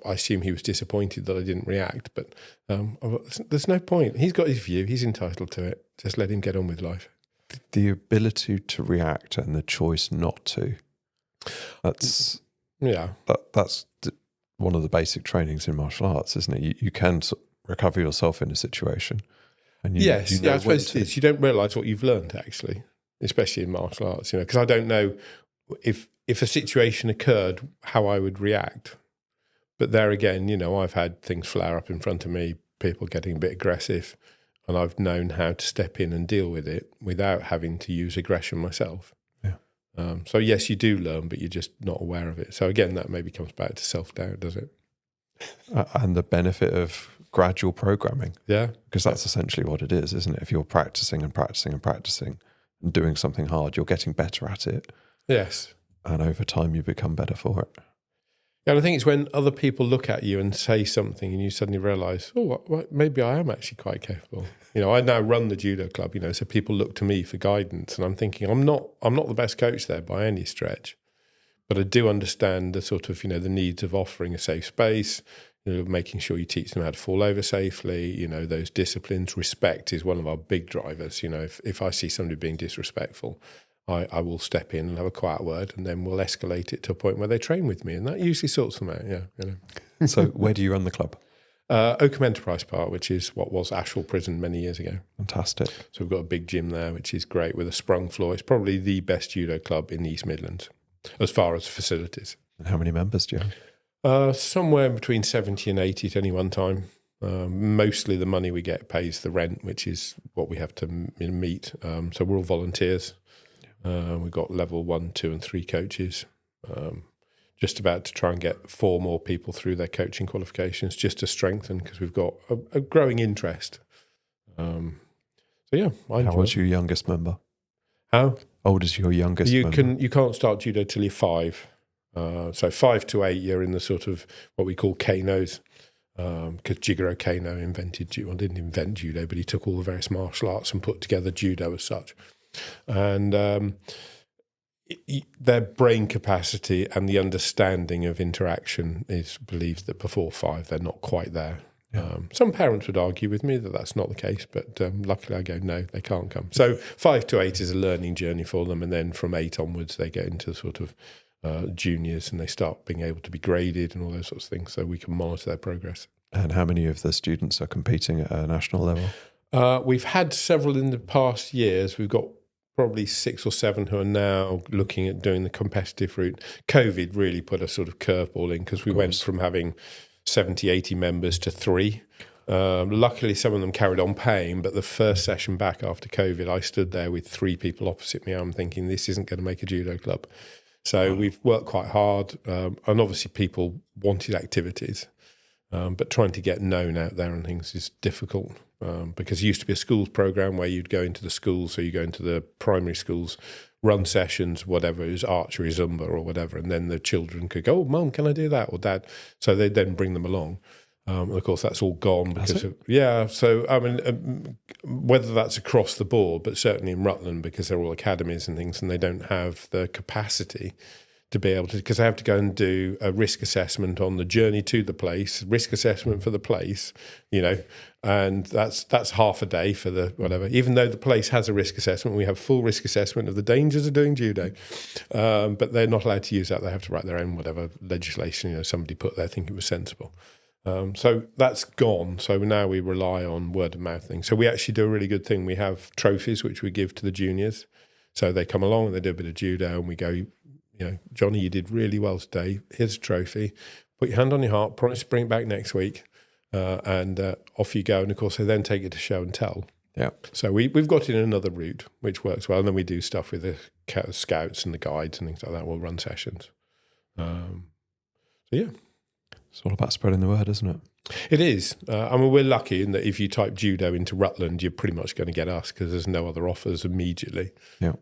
I assume he was disappointed that I didn't react, but there's no point. He's got his view. He's entitled to it. Just let him get on with life. The ability to react and the choice not to. That's one of the basic trainings in martial arts, isn't it? You can recover yourself in a situation. And I suppose it is. You don't realise what you've learned, actually, especially in martial arts, because I don't know if a situation occurred, how I would react. But there again, I've had things flare up in front of me, people getting a bit aggressive, and I've known how to step in and deal with it without having to use aggression myself. So yes, you do learn, but you're just not aware of it. So again, that maybe comes back to self-doubt, does it? And the benefit of gradual programming. Yeah. Because that's essentially what it is, isn't it? If you're practicing and practicing and practicing and doing something hard, you're getting better at it. Yes. And over time, you become better for it. Yeah, and I think it's when other people look at you and say something and you suddenly realise, maybe I am actually quite capable. I now run the judo club, so people look to me for guidance, and I'm thinking I'm not the best coach there by any stretch, but I do understand the sort of, the needs of offering a safe space, making sure you teach them how to fall over safely, those disciplines. Respect is one of our big drivers. If I see somebody being disrespectful, I will step in and have a quiet word, and then we'll escalate it to a point where they train with me, and that usually sorts them out. Yeah. So where do you run the club? Oakham Enterprise Park, which is what was Ashwell Prison many years ago. Fantastic. So we've got a big gym there, which is great, with a sprung floor. It's probably the best judo club in the East Midlands as far as facilities. And how many members do you have? Somewhere between 70 and 80 at any one time. Mostly the money we get pays the rent, which is what we have to meet. So we're all volunteers. We've got level 1, 2 and 3 coaches. Just about to try and get 4 more people through their coaching qualifications, just to strengthen, because we've got a growing interest. How old is your youngest member? How old is your youngest member? You can't start judo till you're 5. So 5 to 8, you're in the sort of what we call Kanos, because Jigoro Kano didn't invent judo, but he took all the various martial arts and put together judo as such. And their brain capacity and the understanding of interaction is believed that before 5 they're not quite there. Yeah. Some parents would argue with me that that's not the case, but luckily I go, no, they can't come. So 5 to 8 is a learning journey for them, and then from 8 onwards they get into sort of juniors, and they start being able to be graded and all those sorts of things, so we can monitor their progress. And how many of the students are competing at a national level? We've had several in the past years. We've got probably 6 or 7 who are now looking at doing the competitive route. COVID really put a sort of curveball in, because we went from having 70, 80 members to 3. Luckily, some of them carried on paying, but the first session back after COVID, I stood there with 3 people opposite me. I'm thinking, this isn't going to make a judo club. So we've worked quite hard, and obviously people wanted activities, but trying to get known out there and things is difficult. Because it used to be a schools program where you'd go into the schools, so you go into the primary schools, run sessions, whatever, it was archery, Zumba or whatever, and then the children could go, oh, Mum, can I do that? Or Dad. So they'd then bring them along. And of course, that's all gone because of, yeah. So, I mean, whether that's across the board, but certainly in Rutland, because they're all academies and things, and they don't have the capacity to be able to, because they have to go and do a risk assessment on the journey to the place, risk assessment for the place, and that's half a day for the whatever. Even though the place has a risk assessment, we have full risk assessment of the dangers of doing judo, but they're not allowed to use that. They have to write their own whatever legislation somebody put there, think it was sensible. So that's gone. So now we rely on word of mouth things. So we actually do a really good thing. We have trophies which we give to the juniors. So they come along and they do a bit of judo, and we go, Johnny, you did really well today. Here's a trophy. Put your hand on your heart. Promise to bring it back next week. And off you go. And of course, they then take it to show and tell. Yeah. So we've got in another route, which works well. And then we do stuff with the scouts and the guides and things like that. We'll run sessions. Yeah. It's all about spreading the word, isn't it? It is. I mean, we're lucky in that if you type judo into Rutland, you're pretty much going to get us, because there's no other offers immediately. Yeah.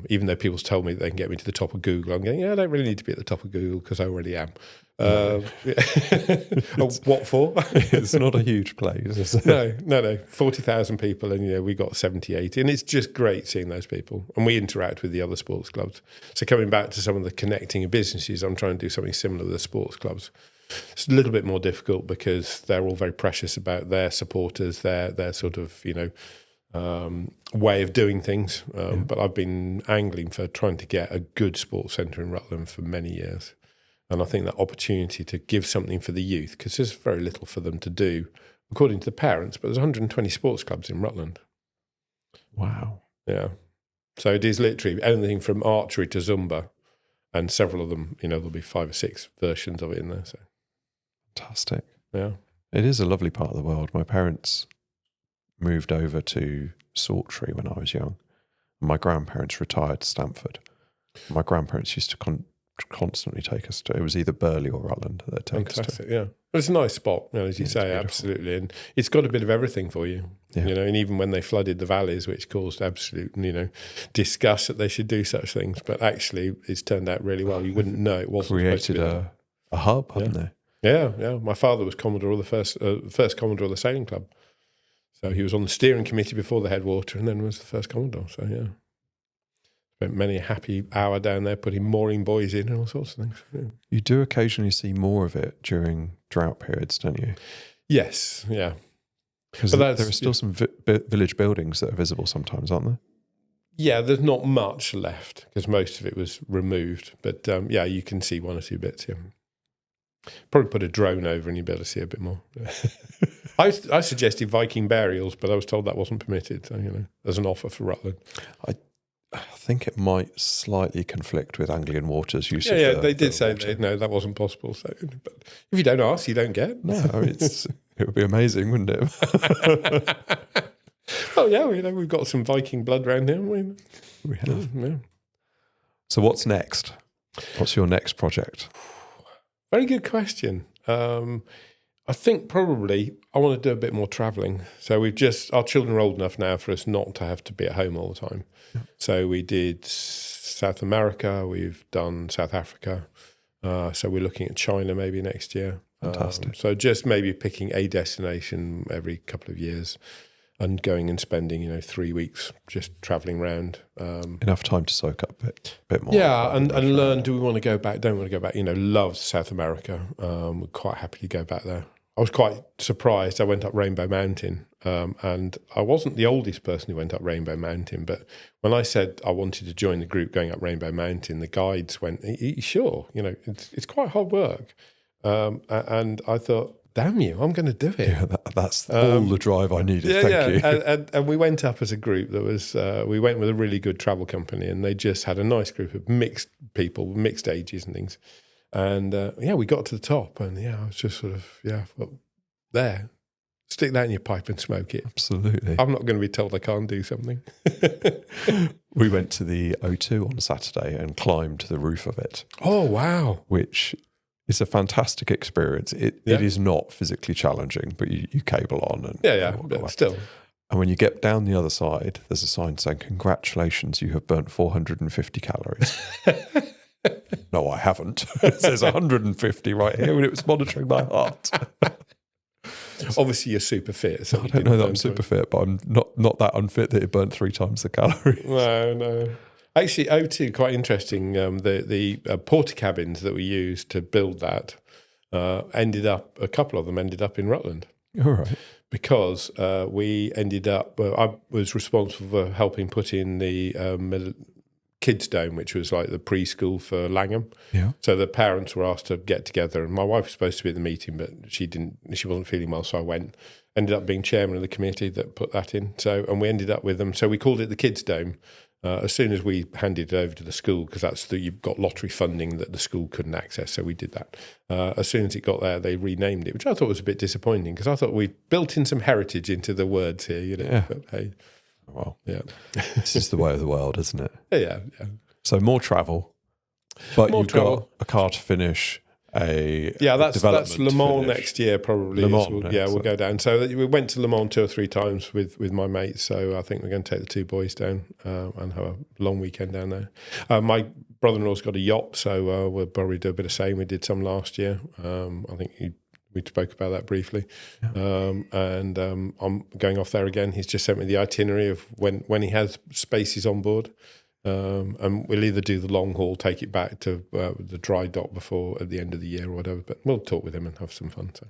Even though people's told me that they can get me to the top of Google, I'm going, I don't really need to be at the top of Google because I already am. What for? It's not a huge place, is it? No. 40,000 people, and we got 70, 80. And it's just great seeing those people. And we interact with the other sports clubs. So coming back to some of the connecting of businesses, I'm trying to do something similar with the sports clubs. It's a little bit more difficult because they're all very precious about their supporters, their sort of, way of doing things. But I've been angling for trying to get a good sports centre in Rutland for many years. And I think that opportunity to give something for the youth, because there's very little for them to do, according to the parents, but there's 120 sports clubs in Rutland. Wow. Yeah. So it is literally anything from archery to Zumba, and several of them, there'll be 5 or 6 versions of it in there. So. Fantastic. Yeah. It is a lovely part of the world. My parents moved over to Saltrey when I was young. My grandparents retired to Stamford. My grandparents used to constantly take us to. It was either Burley or Rutland that they'd take us to. Fantastic, yeah. Well, it's a nice spot, as you say, beautiful. absolutely. And it's got a bit of everything for you, and even when they flooded the valleys, which caused absolute, disgust that they should do such things, but actually it's turned out really well. You wouldn't know it wasn't Created a hub, haven't they? Yeah. My father was Commodore of the first Commodore of the Sailing Club. So he was on the steering committee before the headwater and then was the first Commodore. So, yeah. Spent many a happy hour down there putting mooring buoys in and all sorts of things. Yeah. You do occasionally see more of it during drought periods, don't you? Yes, yeah. Because there are still some village buildings that are visible sometimes, aren't there? Yeah, there's not much left because most of it was removed. But, you can see one or two bits, yeah. Probably put a drone over and you'll be able to see a bit more. I suggested Viking burials, but I was told that wasn't permitted. So, there's an offer for Rutland. I think it might slightly conflict with Anglian Waters' use of they did say that wasn't possible. So, but if you don't ask, you don't get. No, it would be amazing, wouldn't it? Oh yeah, we've got some Viking blood around here, haven't we? We have. Yeah. So what's next? What's your next project? Very good question. I think probably I want to do a bit more travelling. So our children are old enough now for us not to have to be at home all the time. Yeah. So we did South America, we've done South Africa. So we're looking at China maybe next year. Fantastic. So just maybe picking a destination every couple of years and going and spending, 3 weeks just travelling around. Enough time to soak up a bit more. Yeah, and learn, do we want to go back, don't want to go back? Love South America. We're quite happy to go back there. I was quite surprised. I went up Rainbow Mountain, and I wasn't the oldest person who went up Rainbow Mountain, but when I said I wanted to join the group going up Rainbow Mountain, the guides went, "Are you sure? It's quite hard work." And I thought, damn you, I'm going to do it. Yeah, that's all the drive I needed. Thank you. And we went up as a group that was, we went with a really good travel company, and they just had a nice group of mixed people, mixed ages and things. And we got to the top, and I was just sort of, there, stick that in your pipe and smoke it. Absolutely. I'm not going to be told I can't do something. We went to the O2 on Saturday and climbed the roof of it. Oh, wow. Which is a fantastic experience. It is not physically challenging, but you cable on. And but still. And when you get down the other side, there's a sign saying, "Congratulations, you have burnt 450 calories." No, I haven't. It says 150 right here, and it was monitoring my heart. Obviously, you're super fit. So I don't know that I'm super fit, but I'm not that unfit that it burnt 3 times the calories. No. Actually, O2, quite interesting. The porta cabins that we used to build that a couple of them ended up in Rutland. All right. Because we ended up, I was responsible for helping put in the kids' dome, which was like the preschool for Langham. Yeah. So the parents were asked to get together, and my wife was supposed to be at the meeting, but she wasn't feeling well, so I went. Ended up being chairman of the committee that put that in. And we ended up with them. So we called it the kids' dome. As soon as we handed it over to the school, because you've got lottery funding that the school couldn't access, so we did that. As soon as it got there, they renamed it, which I thought was a bit disappointing, because I thought we built in some heritage into the words here, Yeah. But, hey, well, yeah, this is the way of the world, isn't it? Yeah. So more travel, but got a car to finish. That's Le Mans next year probably. We'll go down. So we went to Le Mans 2 or 3 times with my mates. So I think we're going to take the 2 boys down and have a long weekend down there. My brother-in-law's got a yacht, so we'll probably do a bit of sailing. We did some last year. I think we spoke about that briefly. Yeah. And I'm going off there again. He's just sent me the itinerary of when he has spaces on board. And we'll either do the long haul, take it back to the dry dock before at the end of the year or whatever. But we'll talk with him and have some fun. So.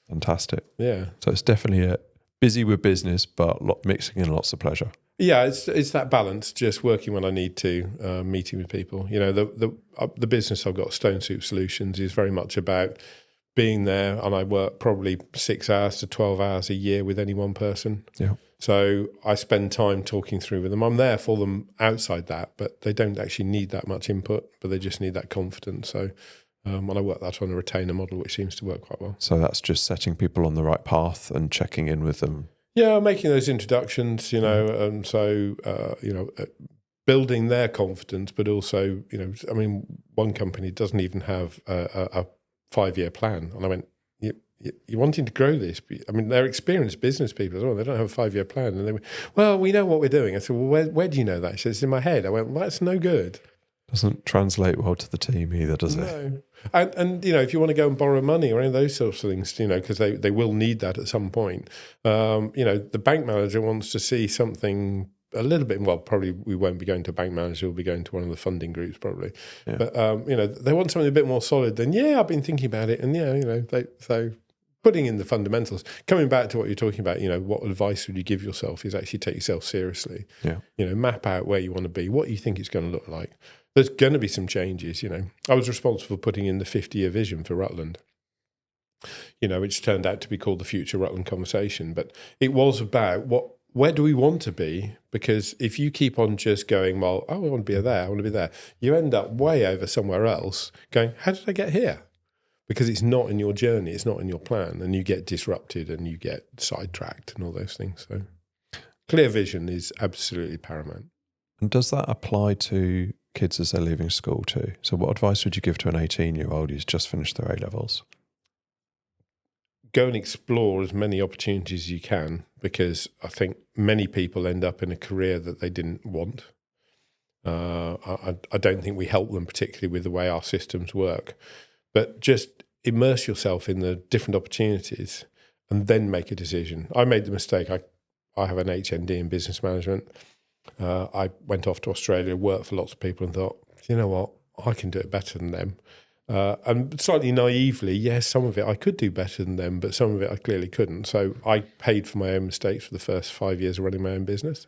Fantastic. Yeah. So it's definitely busy with business, but mixing in lots of pleasure. Yeah, it's that balance. Just working when I need to, meeting with people. The business I've got, Stone Soup Solutions, is very much about being there, and I work probably 6 hours to 12 hours a year with any one person. Yeah. So I spend time talking through with them. I'm there for them outside that, but they don't actually need that much input, but they just need that confidence. So and I work that on a retainer model, which seems to work quite well. So that's just setting people on the right path and checking in with them. Yeah, making those introductions, and so, building their confidence, but also, one company doesn't even have a 5-year plan. And I went, you're wanting to grow this. I mean, they're experienced business people as well. They don't have a 5-year plan. And they went, well, we know what we're doing. I said, well, where do you know that? She said, it's in my head. I went, well, that's no good. Doesn't translate well to the team either, does it? No. And if you want to go and borrow money or any of those sorts of things, because they will need that at some point. The bank manager wants to see something a little bit, well, probably we won't be going to a bank manager, we'll be going to one of the funding groups probably. Yeah. But, they want something a bit more solid than, I've been thinking about it. And, so putting in the fundamentals, coming back to what you're talking about, what advice would you give yourself is actually take yourself seriously. Yeah. Map out where you want to be, what you think it's going to look like. There's going to be some changes, I was responsible for putting in the 50-year vision for Rutland, which turned out to be called the Future Rutland Conversation. But it was about where do we want to be? Because if you keep on just going, well, I want to be there, I want to be there, you end up way over somewhere else going, how did I get here? Because it's not in your journey, it's not in your plan, and you get disrupted and you get sidetracked and all those things. So clear vision is absolutely paramount. And does that apply to kids as they're leaving school too? So what advice would you give to an 18-year-old who's just finished their A-levels? Go and explore as many opportunities as you can, because I think many people end up in a career that they didn't want. I don't think we help them particularly with the way our systems work, but just immerse yourself in the different opportunities and then make a decision. I made the mistake. I have an HND in business management. I went off to Australia, worked for lots of people and thought, you know what, I can do it better than them. And slightly naively, yes, some of it I could do better than them, but some of it I clearly couldn't. So I paid for my own mistakes for the first 5 years of running my own business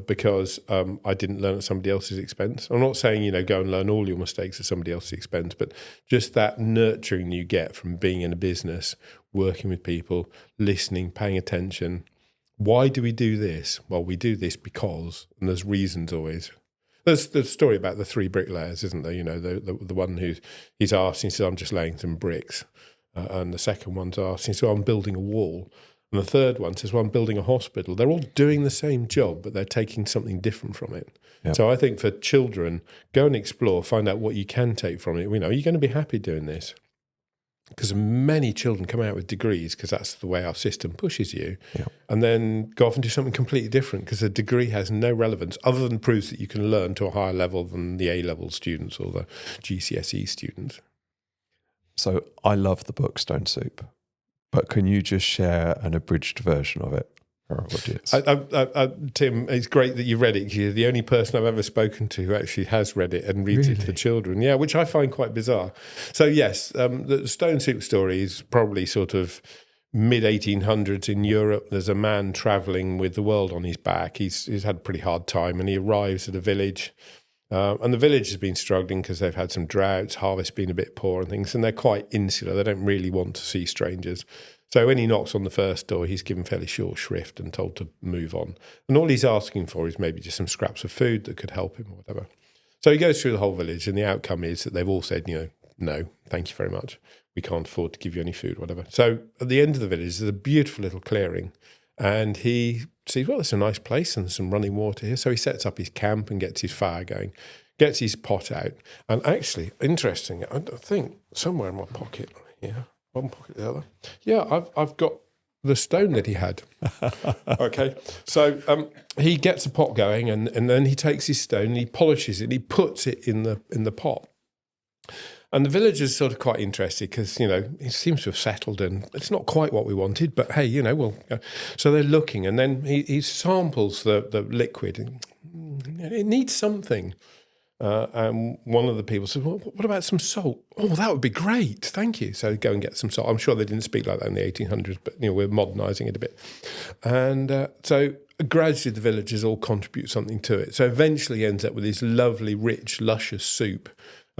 because I didn't learn at somebody else's expense. I'm not saying, go and learn all your mistakes at somebody else's expense, but just that nurturing you get from being in a business, working with people, listening, paying attention. Why do we do this? Well, we do this because, and there's reasons always. There's the story about the 3 bricklayers, isn't there? The one he's asked, he says, I'm just laying some bricks. And the second one's asked, he says, I'm building a wall. And the third one says, well, I'm building a hospital. They're all doing the same job, but they're taking something different from it. Yep. So I think for children, go and explore, find out what you can take from it. Are you going to be happy doing this? Because many children come out with degrees because that's the way our system pushes you, and then go off and do something completely different because a degree has no relevance other than proves that you can learn to a higher level than the A-level students or the GCSE students. So I love the book Stone Soup, but can you just share an abridged version of it for our audience? Tim, it's great that you read it. You're the only person I've ever spoken to who actually has read it and reads it to children. Yeah, which I find quite bizarre. So yes, the Stone Soup story is probably sort of mid-1800s in Europe. There's a man travelling with the world on his back. He's had a pretty hard time, and he arrives at a village. And the village has been struggling because they've had some droughts, harvest been a bit poor and things, and they're quite insular. They don't really want to see strangers. So when he knocks on the first door, he's given fairly short shrift and told to move on. And all he's asking for is maybe just some scraps of food that could help him or whatever. So he goes through the whole village, and the outcome is that they've all said, no, thank you very much. We can't afford to give you any food, whatever. So at the end of the village, there's a beautiful little clearing. And he sees, well, it's a nice place and there's some running water here. So he sets up his camp and gets his fire going, gets his pot out. And actually, interesting, I think somewhere in my pocket here, one pocket, the other. Yeah, I've got the stone that he had. Okay, so he gets a pot going, and then he takes his stone and he polishes it. And he puts it in the pot. And the villagers are sort of quite interested because, he seems to have settled and it's not quite what we wanted, but hey, so they're looking, and then he samples the liquid and it needs something. And one of the people said, well, what about some salt? Oh, that would be great. Thank you. So go and get some salt. I'm sure they didn't speak like that in the 1800s, but, we're modernising it a bit. And so gradually the villagers all contribute something to it. So eventually he ends up with this lovely, rich, luscious soup.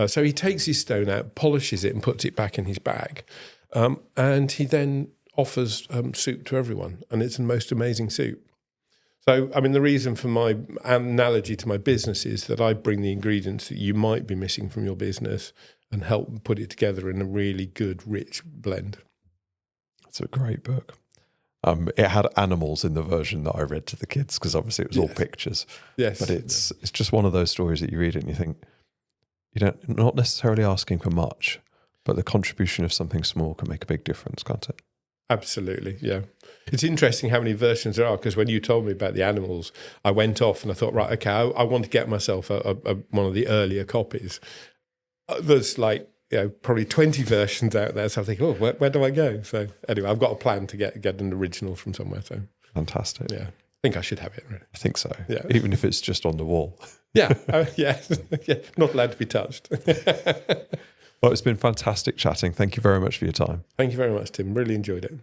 So he takes his stone out, polishes it and puts it back in his bag. And he then offers soup to everyone. And it's the most amazing soup. So, the reason for my analogy to my business is that I bring the ingredients that you might be missing from your business and help put it together in a really good, rich blend. It's a great book. It had animals in the version that I read to the kids because obviously it was all pictures. Yes. But it's just one of those stories that you read it and you think, not necessarily asking for much, but the contribution of something small can make a big difference, can't it? Absolutely, yeah. It's interesting how many versions there are, because when you told me about the animals, I went off and I thought, right, okay, I want to get myself one of the earlier copies. There's like, probably 20 versions out there, so I'm thinking, where do I go? So anyway, I've got a plan to get an original from somewhere. So fantastic. Yeah, I think I should have it. Really. I think so. Yeah, even if it's just on the wall. Yeah, yeah, not allowed to be touched. Well, it's been fantastic chatting. Thank you very much for your time. Thank you very much, Tim. Really enjoyed it.